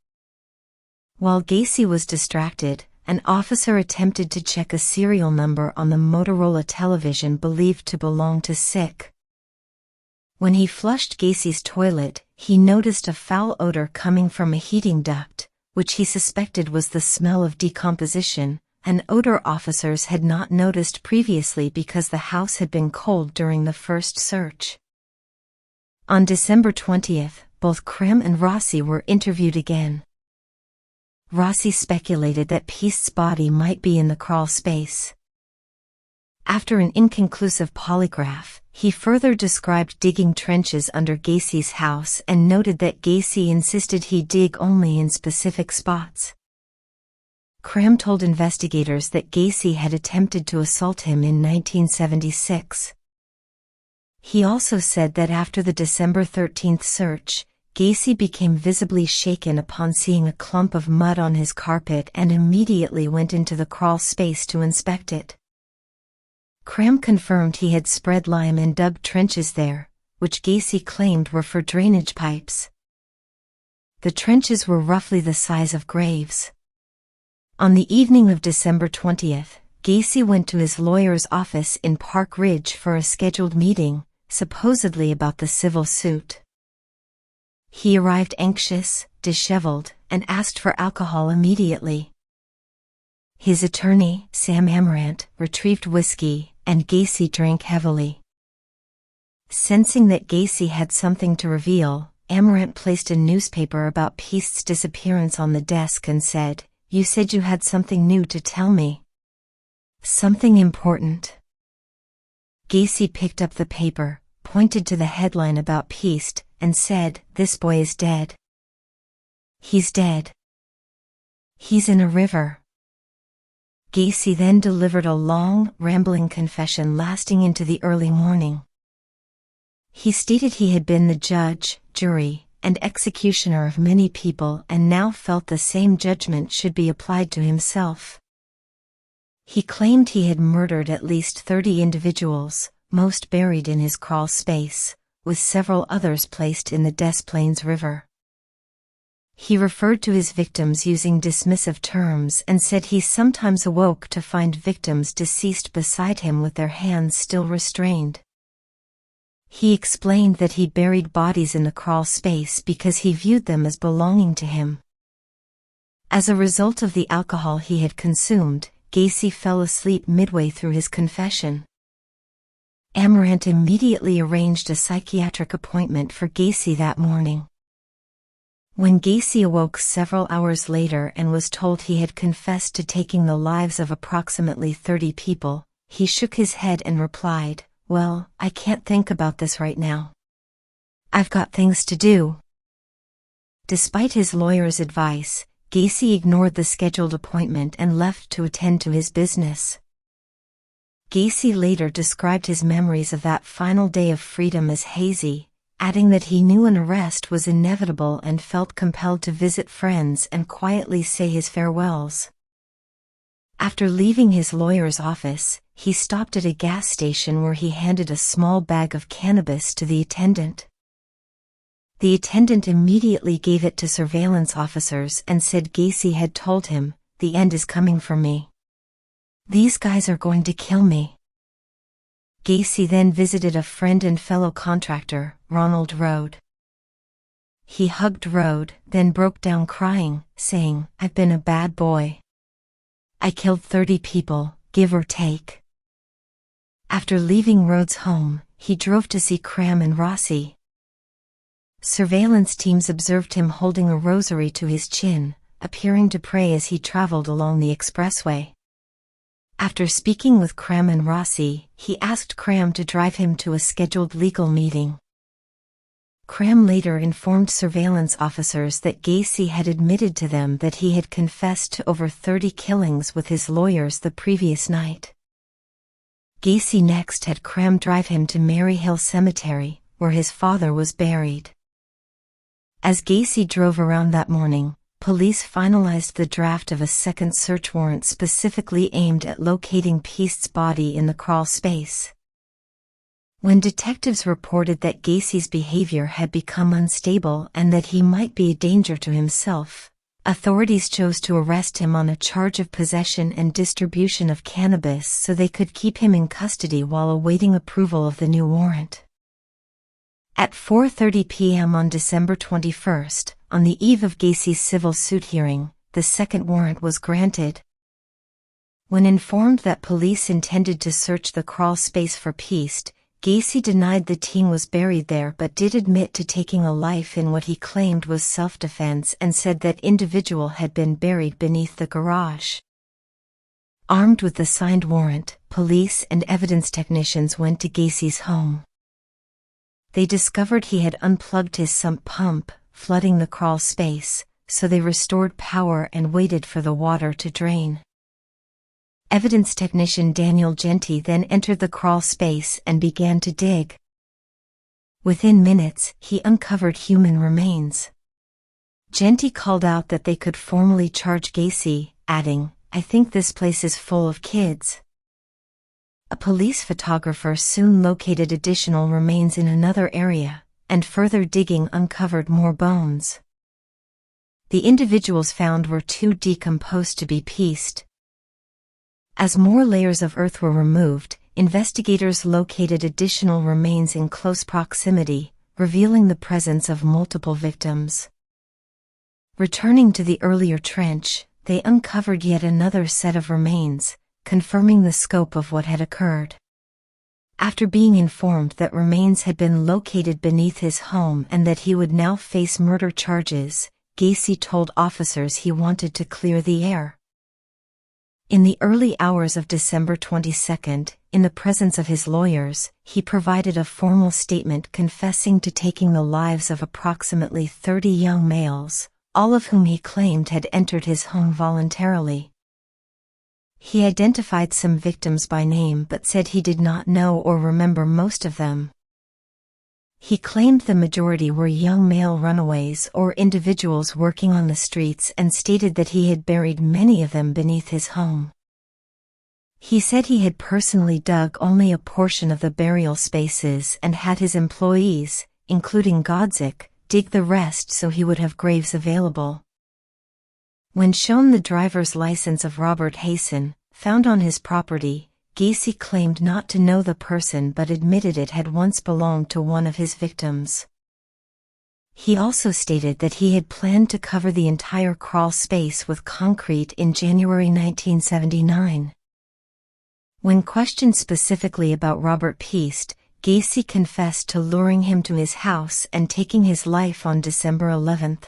While Gacy was distracted, an officer attempted to check a serial number on the Motorola television believed to belong to Sick. When he flushed Gacy's toilet, he noticed a foul odor coming from a heating duct, which he suspected was the smell of decomposition, an odor officers had not noticed previously because the house had been cold during the first search. On December 20, both Krim and Rossi were interviewed again. Rossi speculated that Piest's body might be in the crawl space. After an inconclusive polygraph, he further described digging trenches under Gacy's house and noted that Gacy insisted he dig only in specific spots. Krim told investigators that Gacy had attempted to assault him in 1976. He also said that after the December 13 search, Gacy became visibly shaken upon seeing a clump of mud on his carpet and immediately went into the crawl space to inspect it. Krim confirmed he had spread lime and dug trenches there, which Gacy claimed were for drainage pipes. The trenches were roughly the size of graves. On the evening of December 20, Gacy went to his lawyer's office in Park Ridge for a scheduled meeting, supposedly about the civil suit. He arrived anxious, disheveled, and asked for alcohol immediately. His attorney, Sam Amarant, retrieved whiskey, and Gacy drank heavily. Sensing that Gacy had something to reveal, Amarant placed a newspaper about Piest's disappearance on the desk and said, "You said you had something new to tell me. Something important." Gacy picked up the paper, pointed to the headline about Piest, and said, "This boy is dead. He's dead. He's in a river." Gacy then delivered a long, rambling confession lasting into the early morning. He stated he had been the judge, jury, and executioner of many people and now felt the same judgment should be applied to himself. He claimed he had murdered at least 30 individuals, most buried in his crawl space, with several others placed in the Des Plaines River. He referred to his victims using dismissive terms and said he sometimes awoke to find victims deceased beside him with their hands still restrained. He explained that he buried bodies in the crawl space because he viewed them as belonging to him. As a result of the alcohol he had consumed, Gacy fell asleep midway through his confession. Amarant immediately arranged a psychiatric appointment for Gacy that morning. When Gacy awoke several hours later and was told he had confessed to taking the lives of approximately 30 people, he shook his head and replied, "Well, I can't think about this right now. I've got things to do." Despite his lawyer's advice, Gacy ignored the scheduled appointment and left to attend to his business. Gacy later described his memories of that final day of freedom as hazy, adding that he knew an arrest was inevitable and felt compelled to visit friends and quietly say his farewells. After leaving his lawyer's office, he stopped at a gas station where he handed a small bag of cannabis to the attendant. The attendant immediately gave it to surveillance officers and said Gacy had told him, "The end is coming for me. These guys are going to kill me." Gacy then visited a friend and fellow contractor, Ronald Rode. He hugged Rode, then broke down crying, saying, "I've been a bad boy. I killed 30 people, give or take." After leaving Rhode's home, he drove to see Cram and Rossi. Surveillance teams observed him holding a rosary to his chin, appearing to pray as he traveled along the expressway. After speaking with Cram and Rossi, he asked Cram to drive him to a scheduled legal meeting. Cram later informed surveillance officers that Gacy had admitted to them that he had confessed to over 30 killings with his lawyers the previous night. Gacy next had Cram drive him to Mary Hill Cemetery, where his father was buried. As Gacy drove around that morning, police finalized the draft of a second search warrant specifically aimed at locating Peast's body in the crawl space. When detectives reported that Gacy's behavior had become unstable and that he might be a danger to himself, authorities chose to arrest him on a charge of possession and distribution of cannabis so they could keep him in custody while awaiting approval of the new warrant. At 4:30 p.m. on December 21st, on the eve of Gacy's civil suit hearing, the second warrant was granted. When informed that police intended to search the crawl space for Peast, Gacy denied the teen was buried there but did admit to taking a life in what he claimed was self-defense and said that individual had been buried beneath the garage. Armed with the signed warrant, police and evidence technicians went to Gacy's home. They discovered he had unplugged his sump pump, flooding the crawl space, so they restored power and waited for the water to drain. Evidence technician Daniel Genty then entered the crawl space and began to dig. Within minutes, he uncovered human remains. Genty called out that they could formally charge Gacy, adding, "I think this place is full of kids." A police photographer soon located additional remains in another area, and further digging uncovered more bones. The individuals found were too decomposed to be pieced. As more layers of earth were removed, investigators located additional remains in close proximity, revealing the presence of multiple victims. Returning to the earlier trench, they uncovered yet another set of remains, confirming the scope of what had occurred. After being informed that remains had been located beneath his home and that he would now face murder charges, Gacy told officers he wanted to clear the air. In the early hours of December 22, in the presence of his lawyers, he provided a formal statement confessing to taking the lives of approximately 30 young males, all of whom he claimed had entered his home voluntarily. He identified some victims by name but said he did not know or remember most of them. He claimed the majority were young male runaways or individuals working on the streets and stated that he had buried many of them beneath his home. He said he had personally dug only a portion of the burial spaces and had his employees, including Godzik, dig the rest so he would have graves available. When shown the driver's license of Robert Hasen, found on his property, Gacy claimed not to know the person but admitted it had once belonged to one of his victims. He also stated that he had planned to cover the entire crawl space with concrete in January 1979. When questioned specifically about Robert Piest, Gacy confessed to luring him to his house and taking his life on December 11.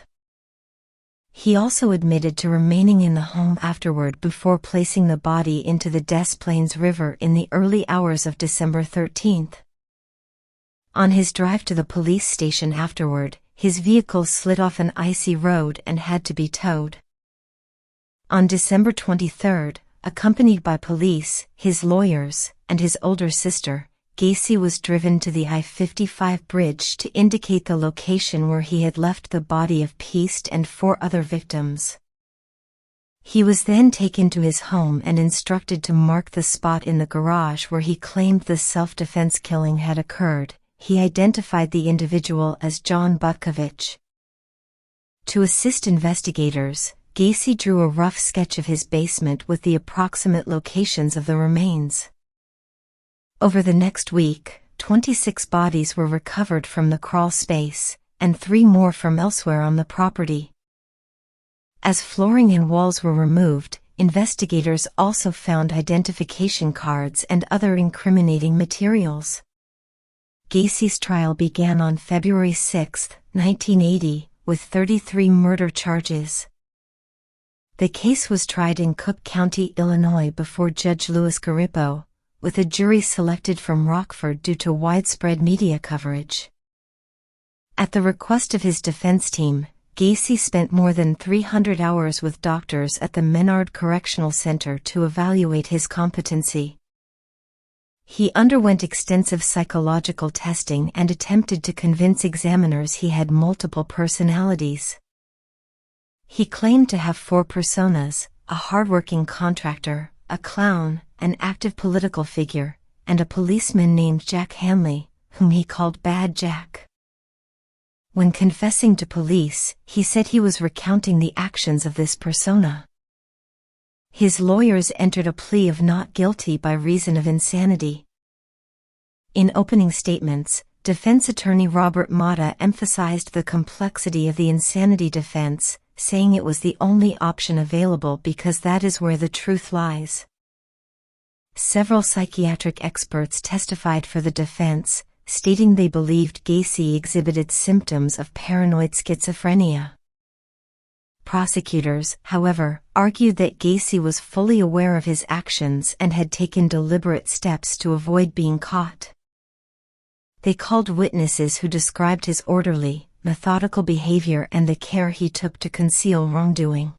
He also admitted to remaining in the home afterward before placing the body into the Des Plaines River in the early hours of December 13. On his drive to the police station afterward, his vehicle slid off an icy road and had to be towed. On December 23, accompanied by police, his lawyers, and his older sister, Gacy was driven to the I-55 bridge to indicate the location where he had left the body of Piest and 4 other victims. He was then taken to his home and instructed to mark the spot in the garage where he claimed the self-defense killing had occurred. He identified the individual as John Butkovich. To assist investigators, Gacy drew a rough sketch of his basement with the approximate locations of the remains. Over the next week, 26 bodies were recovered from the crawl space, and 3 more from elsewhere on the property. As flooring and walls were removed, investigators also found identification cards and other incriminating materials. Gacy's trial began on February 6, 1980, with 33 murder charges. The case was tried in Cook County, Illinois before Judge Louis Garippo, with a jury selected from Rockford due to widespread media coverage. At the request of his defense team, Gacy spent more than 300 hours with doctors at the Menard Correctional Center to evaluate his competency. He underwent extensive psychological testing and attempted to convince examiners he had multiple personalities. He claimed to have 4 personas: a hardworking contractor, a clown, an active political figure, and a policeman named Jack Hanley, whom he called Bad Jack. When confessing to police, he said he was recounting the actions of this persona. His lawyers entered a plea of not guilty by reason of insanity. In opening statements, defense attorney Robert Mata emphasized the complexity of the insanity defense, saying it was the only option available because that is where the truth lies. Several psychiatric experts testified for the defense, stating they believed Gacy exhibited symptoms of paranoid schizophrenia. Prosecutors, however, argued that Gacy was fully aware of his actions and had taken deliberate steps to avoid being caught. They called witnesses who described his orderly, methodical behavior and the care he took to conceal wrongdoing.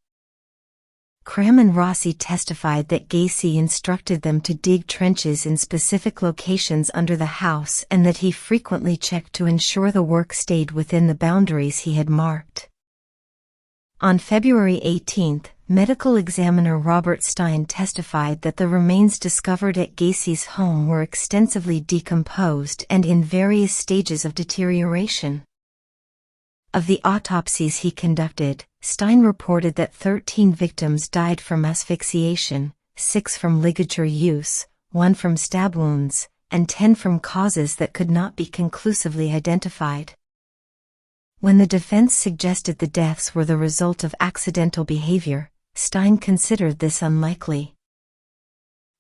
Cram and Rossi testified that Gacy instructed them to dig trenches in specific locations under the house and that he frequently checked to ensure the work stayed within the boundaries he had marked. On February 18, medical examiner Robert Stein testified that the remains discovered at Gacy's home were extensively decomposed and in various stages of deterioration. Of the autopsies he conducted, Stein reported that 13 victims died from asphyxiation, 6 from ligature use, 1 from stab wounds, and 10 from causes that could not be conclusively identified. When the defense suggested the deaths were the result of accidental behavior, Stein considered this unlikely.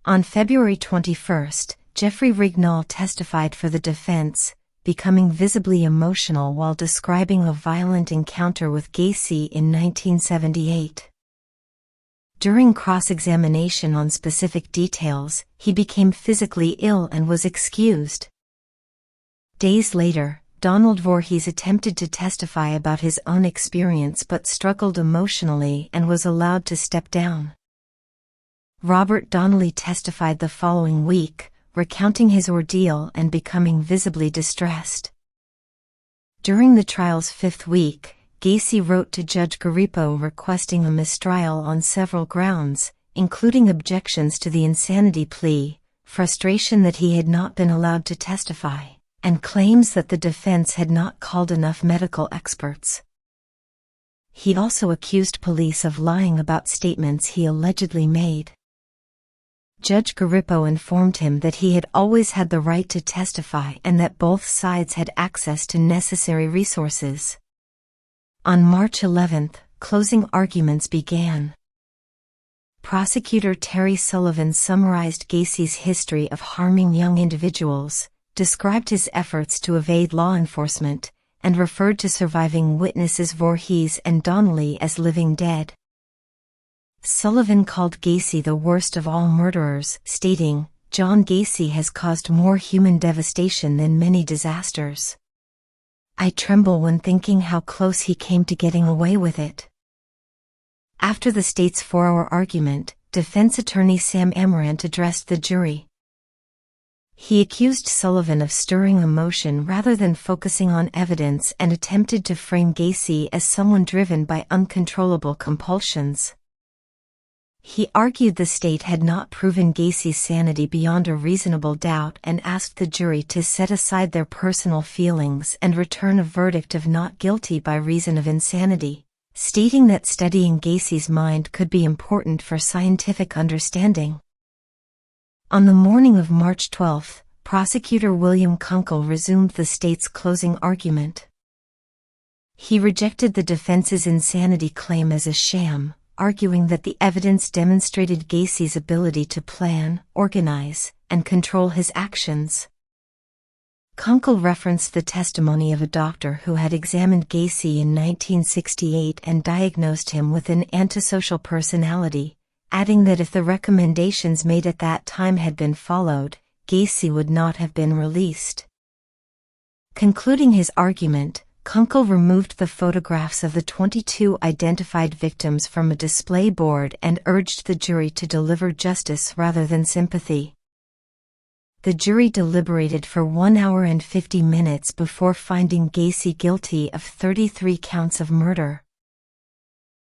On February 21, Jeffrey Rignall testified for the defense, becoming visibly emotional while describing a violent encounter with Gacy in 1978. During cross-examination on specific details, he became physically ill and was excused. Days later, Donald Voorhees attempted to testify about his own experience but struggled emotionally and was allowed to step down. Robert Donnelly testified the following week, recounting his ordeal and becoming visibly distressed. During the trial's 5th week, Gacy wrote to Judge Garippo requesting a mistrial on several grounds, including objections to the insanity plea, frustration that he had not been allowed to testify, and claims that the defense had not called enough medical experts. He also accused police of lying about statements he allegedly made. Judge Garippo informed him that he had always had the right to testify and that both sides had access to necessary resources. On March 11, closing arguments began. Prosecutor Terry Sullivan summarized Gacy's history of harming young individuals, described his efforts to evade law enforcement, and referred to surviving witnesses Voorhees and Donnelly as living dead. Sullivan called Gacy the worst of all murderers, stating, "John Gacy has caused more human devastation than many disasters. I tremble when thinking how close he came to getting away with it." After the state's 4-hour argument, defense attorney Sam Amarant addressed the jury. He accused Sullivan of stirring emotion rather than focusing on evidence and attempted to frame Gacy as someone driven by uncontrollable compulsions. He argued the state had not proven Gacy's sanity beyond a reasonable doubt and asked the jury to set aside their personal feelings and return a verdict of not guilty by reason of insanity, stating that studying Gacy's mind could be important for scientific understanding. On the morning of March 12, prosecutor William Kunkel resumed the state's closing argument. He rejected the defense's insanity claim as a sham, arguing that the evidence demonstrated Gacy's ability to plan, organize, and control his actions. Kunkel referenced the testimony of a doctor who had examined Gacy in 1968 and diagnosed him with an antisocial personality, adding that if the recommendations made at that time had been followed, Gacy would not have been released. Concluding his argument, Kunkel removed the photographs of the 22 identified victims from a display board and urged the jury to deliver justice rather than sympathy. The jury deliberated for 1 hour and 50 minutes before finding Gacy guilty of 33 counts of murder.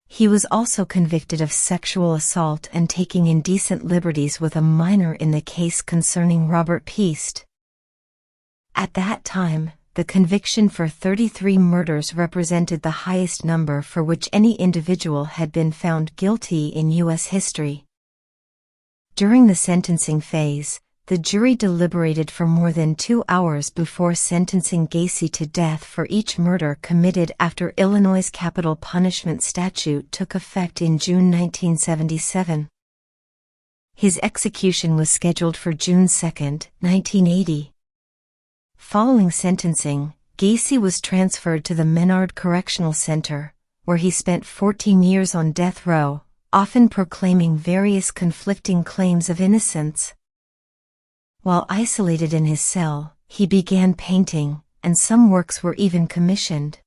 He was also convicted of sexual assault and taking indecent liberties with a minor in the case concerning Robert Piest. At that time, the conviction for 33 murders represented the highest number for which any individual had been found guilty in U.S. history. During the sentencing phase, the jury deliberated for more than 2 hours before sentencing Gacy to death for each murder committed after Illinois' capital punishment statute took effect in June 1977. His execution was scheduled for June 2, 1980. Following sentencing, Gacy was transferred to the Menard Correctional Center, where he spent 14 years on death row, often proclaiming various conflicting claims of innocence. While isolated in his cell, he began painting, and some works were even commissioned.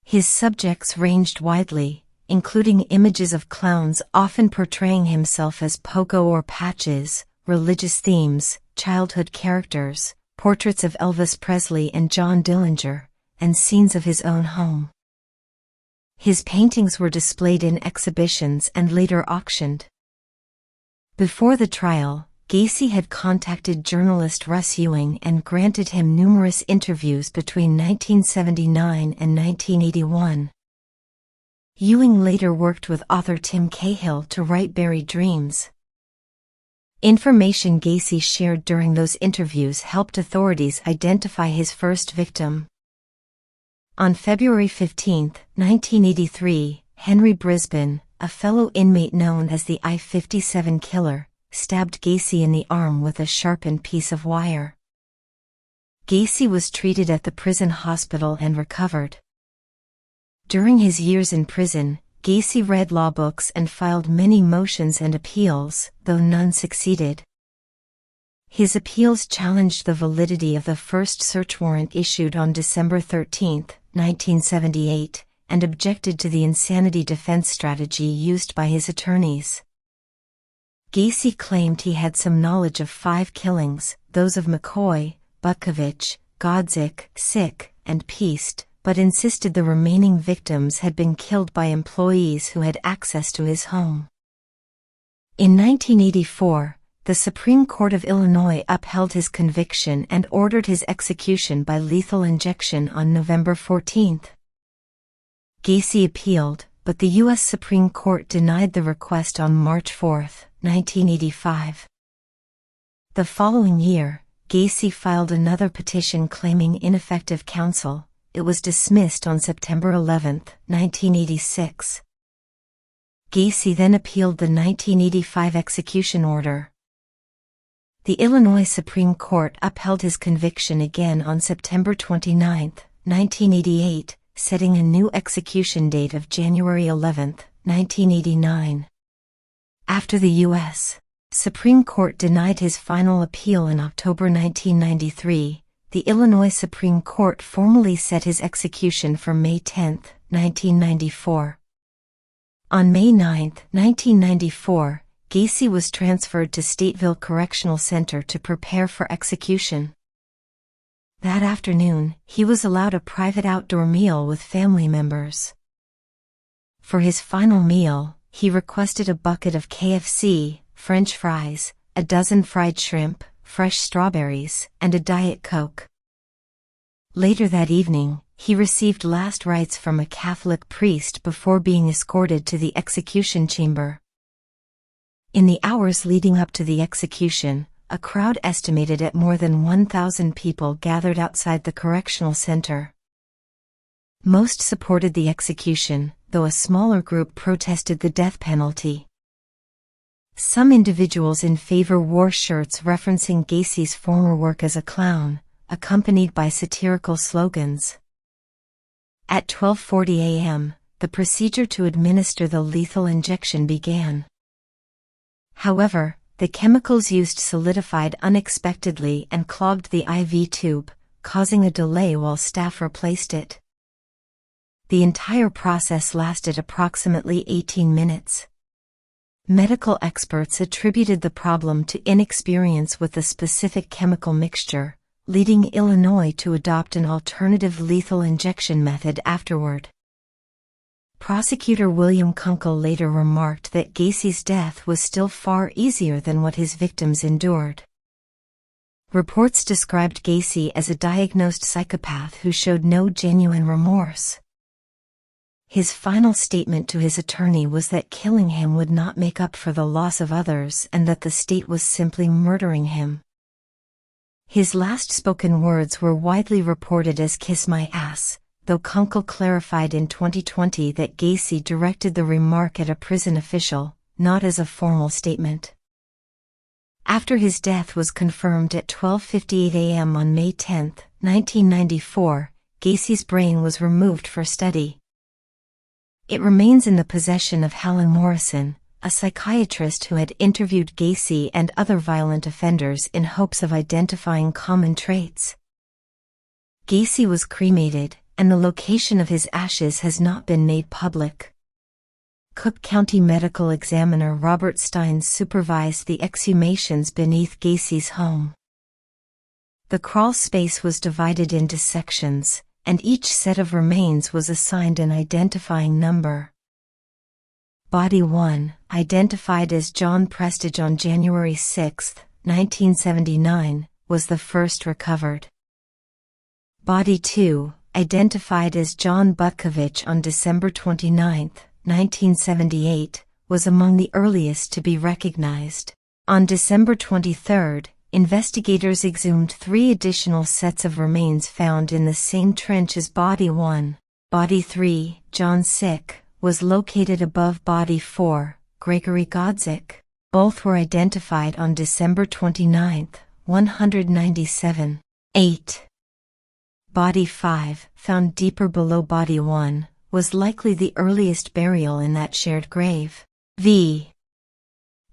His subjects ranged widely, including images of clowns often portraying himself as Pogo or Patches, religious themes, childhood characters, portraits of Elvis Presley and John Dillinger, and scenes of his own home. His paintings were displayed in exhibitions and later auctioned. Before the trial, Gacy had contacted journalist Russ Ewing and granted him numerous interviews between 1979 and 1981. Ewing later worked with author Tim Cahill to write Buried Dreams. Information Gacy shared during those interviews helped authorities identify his first victim. On February 15, 1983, Henry Brisbane, a fellow inmate known as the I-57 killer, stabbed Gacy in the arm with a sharpened piece of wire. Gacy was treated at the prison hospital and recovered. During his years in prison, Gacy read law books and filed many motions and appeals, though none succeeded. His appeals challenged the validity of the first search warrant issued on December 13, 1978, and objected to the insanity defense strategy used by his attorneys. Gacy claimed he had some knowledge of 5 killings, those of McCoy, Butkovich, Godzik, Sick, and Piest, but insisted the remaining victims had been killed by employees who had access to his home. In 1984, the Supreme Court of Illinois upheld his conviction and ordered his execution by lethal injection on November 14. Gacy appealed, but the U.S. Supreme Court denied the request on March 4, 1985. The following year, Gacy filed another petition claiming ineffective counsel. It was dismissed on September 11, 1986. Gacy then appealed the 1985 execution order. The Illinois Supreme Court upheld his conviction again on September 29, 1988, setting a new execution date of January 11, 1989. After the U.S. Supreme Court denied his final appeal in October 1993, the Illinois Supreme Court formally set his execution for May 10, 1994. On May 9, 1994, Gacy was transferred to Stateville Correctional Center to prepare for execution. That afternoon, he was allowed a private outdoor meal with family members. For his final meal, he requested a bucket of KFC, French fries, a dozen fried shrimp, fresh strawberries, and a Diet Coke. Later that evening, he received last rites from a Catholic priest before being escorted to the execution chamber. In the hours leading up to the execution, a crowd estimated at more than 1,000 people gathered outside the correctional center. Most supported the execution, though a smaller group protested the death penalty. Some individuals in favor wore shirts referencing Gacy's former work as a clown, accompanied by satirical slogans. At 12:40 a.m., the procedure to administer the lethal injection began. However, the chemicals used solidified unexpectedly and clogged the IV tube, causing a delay while staff replaced it. The entire process lasted approximately 18 minutes. Medical experts attributed the problem to inexperience with the specific chemical mixture, leading Illinois to adopt an alternative lethal injection method afterward. Prosecutor William Kunkel later remarked that Gacy's death was still far easier than what his victims endured. Reports described Gacy as a diagnosed psychopath who showed no genuine remorse. His final statement to his attorney was that killing him would not make up for the loss of others and that the state was simply murdering him. His last spoken words were widely reported as "kiss my ass," though Kunkel clarified in 2020 that Gacy directed the remark at a prison official, not as a formal statement. After his death was confirmed at 12:58 a.m. on May 10, 1994, Gacy's brain was removed for study. It remains in the possession of Helen Morrison, a psychiatrist who had interviewed Gacy and other violent offenders in hopes of identifying common traits. Gacy was cremated, and the location of his ashes has not been made public. Cook County Medical Examiner Robert Stein supervised the exhumations beneath Gacy's home. The crawl space was divided into sections, and each set of remains was assigned an identifying number. Body 1, identified as John Prestige on January 6, 1979, was the first recovered. Body 2, identified as John Butkovich on December 29, 1978, was among the earliest to be recognized. On December 23, investigators exhumed 3 additional sets of remains found in the same trench as Body 1. Body 3, John Sick, was located above Body 4, Gregory Godzik. Both were identified on December 29, 197. 8. Body 5, found deeper below Body 1, was likely the earliest burial in that shared grave. V.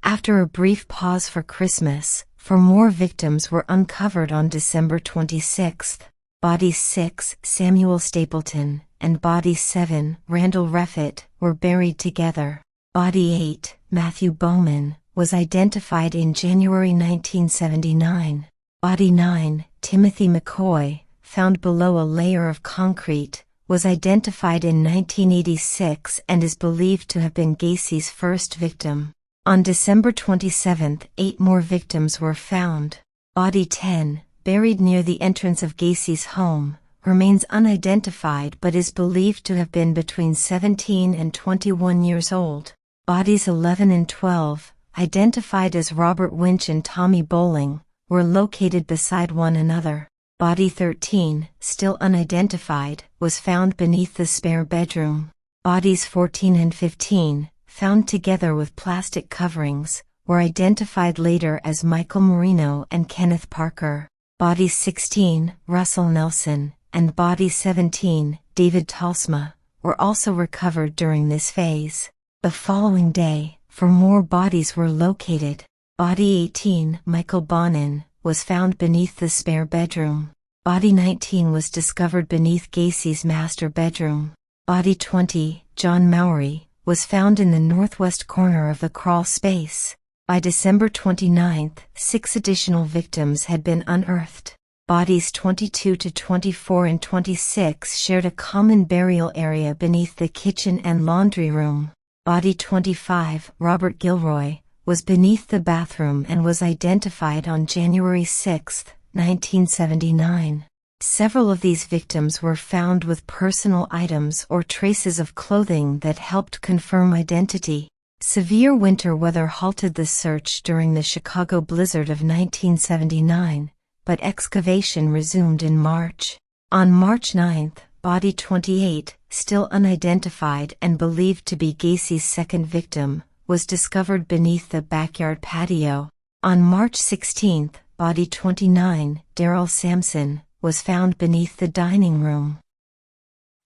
After a brief pause for Christmas, 4 more victims were uncovered on December 26. Body 6, Samuel Stapleton, and Body 7, Randall Reffitt, were buried together. Body 8, Matthew Bowman, was identified in January 1979. Body 9, Timothy McCoy, found below a layer of concrete, was identified in 1986 and is believed to have been Gacy's first victim. On December 27, 8 more victims were found. Body 10, buried near the entrance of Gacy's home, remains unidentified but is believed to have been between 17 and 21 years old. Bodies 11 and 12, identified as Robert Winch and Tommy Bowling, were located beside one another. Body 13, still unidentified, was found beneath the spare bedroom. Bodies 14 and 15, found together with plastic coverings, were identified later as Michael Marino and Kenneth Parker. Body 16, Russell Nelson, and Body 17, David Talsma, were also recovered during this phase. The following day, 4 more bodies were located. Body 18, Michael Bonin, was found beneath the spare bedroom. Body 19 was discovered beneath Gacy's master bedroom. Body 20, John Mowry, was found in the northwest corner of the crawl space. By December 29, 6 additional victims had been unearthed. Bodies 22 to 24 and 26 shared a common burial area beneath the kitchen and laundry room. Body 25, Robert Gilroy, was beneath the bathroom and was identified on January 6, 1979. Several of these victims were found with personal items or traces of clothing that helped confirm identity. Severe winter weather halted the search during the Chicago blizzard of 1979, but excavation resumed in March. On March 9, Body 28, still unidentified and believed to be Gacy's second victim, was discovered beneath the backyard patio. On March 16, Body 29, Darrell Sampson, was found beneath the dining room.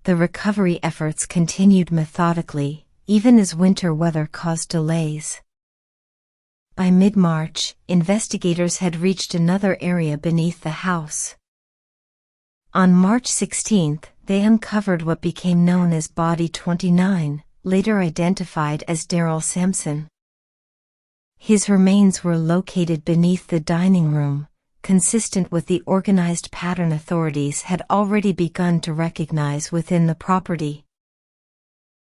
The recovery efforts continued methodically, even as winter weather caused delays. By mid-March, investigators had reached another area beneath the house. On March 16, they uncovered what became known as Body 29, later identified as Darrell Sampson. His remains were located beneath the dining room, consistent with the organized pattern authorities had already begun to recognize within the property.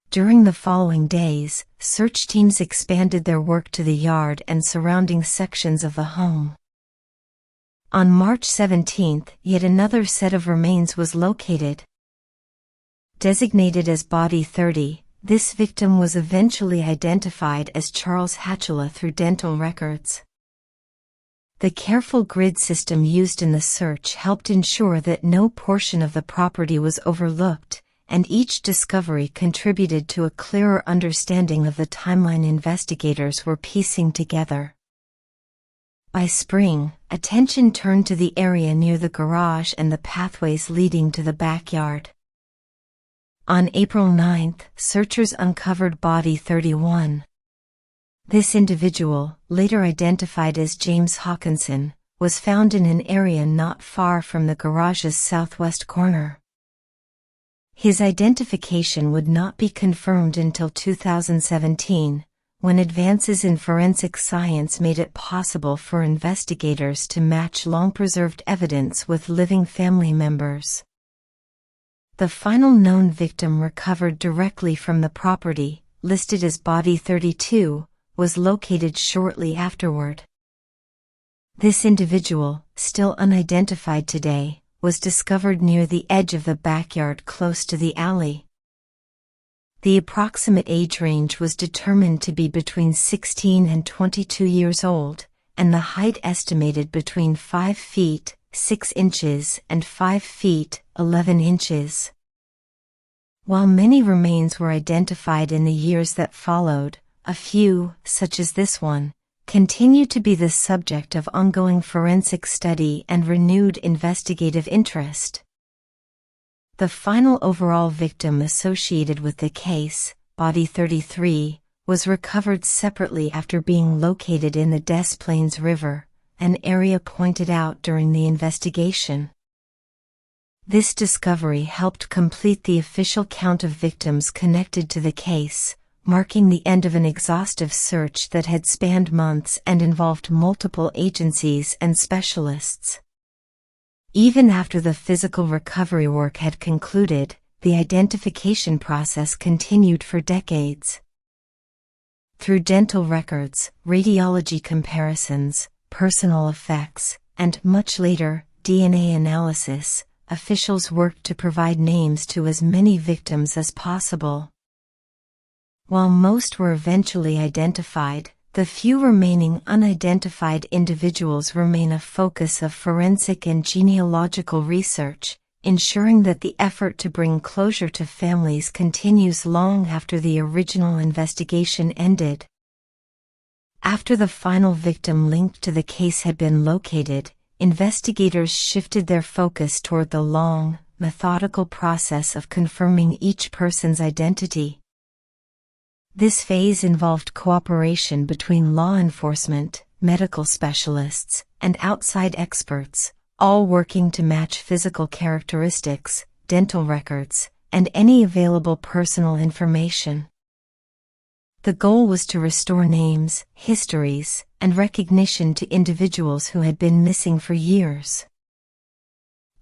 During the following days, search teams expanded their work to the yard and surrounding sections of the home. On March 17, yet another set of remains was located. Designated as Body 30, this victim was eventually identified as Charles Hatchula through dental records. The careful grid system used in the search helped ensure that no portion of the property was overlooked, and each discovery contributed to a clearer understanding of the timeline investigators were piecing together. By spring, attention turned to the area near the garage and the pathways leading to the backyard. On April 9, searchers uncovered Body 31. This individual, later identified as James Hawkinson, was found in an area not far from the garage's southwest corner. His identification would not be confirmed until 2017, when advances in forensic science made it possible for investigators to match long-preserved evidence with living family members. The final known victim recovered directly from the property, listed as Body 32, was located shortly afterward. This individual, still unidentified today, was discovered near the edge of the backyard close to the alley. The approximate age range was determined to be between 16 and 22 years old, and the height estimated between 5 feet, 6 inches and 5 feet, 11 inches. While many remains were identified in the years that followed, a few, such as this one, continue to be the subject of ongoing forensic study and renewed investigative interest. The final overall victim associated with the case, Body 33, was recovered separately after being located in the Des Plaines River, an area pointed out during the investigation. This discovery helped complete the official count of victims connected to the case, marking the end of an exhaustive search that had spanned months and involved multiple agencies and specialists. Even after the physical recovery work had concluded, the identification process continued for decades. Through dental records, radiology comparisons, personal effects, and much later, DNA analysis, officials worked to provide names to as many victims as possible. While most were eventually identified, the few remaining unidentified individuals remain a focus of forensic and genealogical research, ensuring that the effort to bring closure to families continues long after the original investigation ended. After the final victim linked to the case had been located, investigators shifted their focus toward the long, methodical process of confirming each person's identity. This phase involved cooperation between law enforcement, medical specialists, and outside experts, all working to match physical characteristics, dental records, and any available personal information. The goal was to restore names, histories, and recognition to individuals who had been missing for years.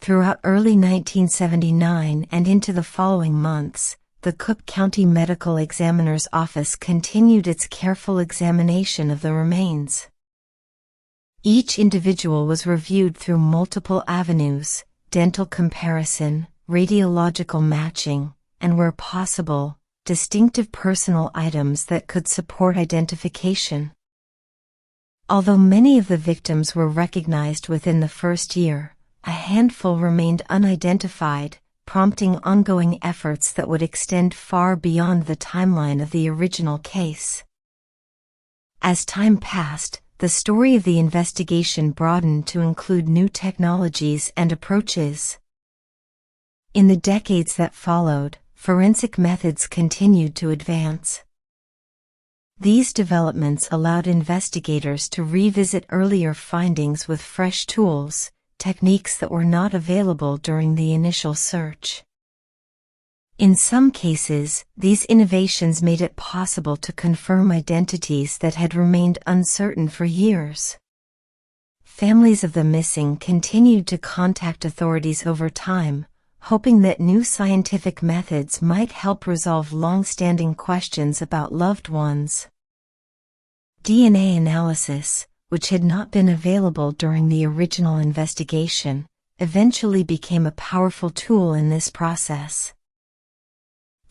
Throughout early 1979 and into the following months, the Cook County Medical Examiner's Office continued its careful examination of the remains. Each individual was reviewed through multiple avenues: dental comparison, radiological matching, and where possible, distinctive personal items that could support identification. Although many of the victims were recognized within the first year, a handful remained unidentified, prompting ongoing efforts that would extend far beyond the timeline of the original case. As time passed, the story of the investigation broadened to include new technologies and approaches. In the decades that followed, forensic methods continued to advance. These developments allowed investigators to revisit earlier findings with fresh tools, techniques that were not available during the initial search. In some cases, these innovations made it possible to confirm identities that had remained uncertain for years. Families of the missing continued to contact authorities over time, hoping that new scientific methods might help resolve long-standing questions about loved ones. DNA analysis, which had not been available during the original investigation, eventually became a powerful tool in this process.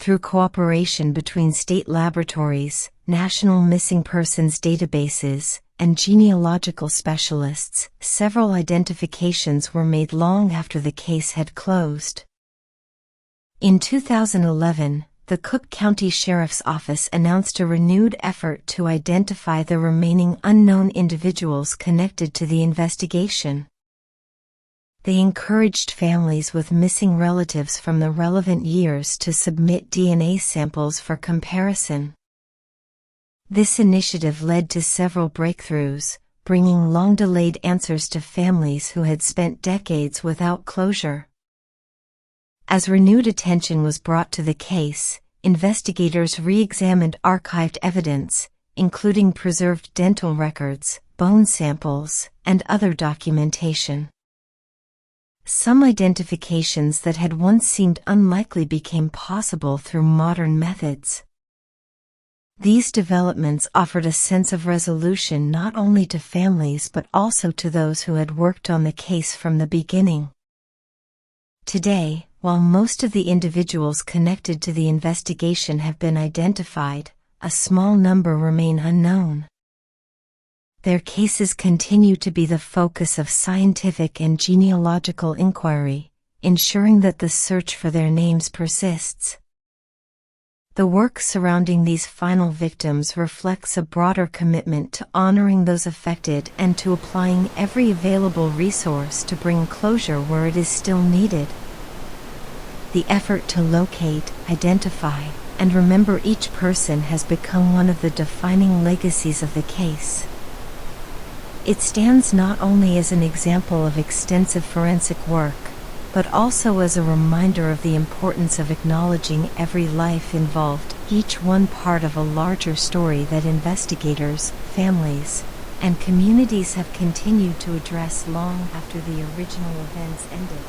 Through cooperation between state laboratories, national missing persons databases, and genealogical specialists, several identifications were made long after the case had closed. In 2011, the Cook County Sheriff's Office announced a renewed effort to identify the remaining unknown individuals connected to the investigation. They encouraged families with missing relatives from the relevant years to submit DNA samples for comparison. This initiative led to several breakthroughs, bringing long-delayed answers to families who had spent decades without closure. As renewed attention was brought to the case, investigators re-examined archived evidence, including preserved dental records, bone samples, and other documentation. Some identifications that had once seemed unlikely became possible through modern methods. These developments offered a sense of resolution not only to families but also to those who had worked on the case from the beginning. Today, while most of the individuals connected to the investigation have been identified, a small number remain unknown. Their cases continue to be the focus of scientific and genealogical inquiry, ensuring that the search for their names persists. The work surrounding these final victims reflects a broader commitment to honoring those affected and to applying every available resource to bring closure where it is still needed. The effort to locate, identify, and remember each person has become one of the defining legacies of the case. It stands not only as an example of extensive forensic work, but also as a reminder of the importance of acknowledging every life involved, each one part of a larger story that investigators, families, and communities have continued to address long after the original events ended.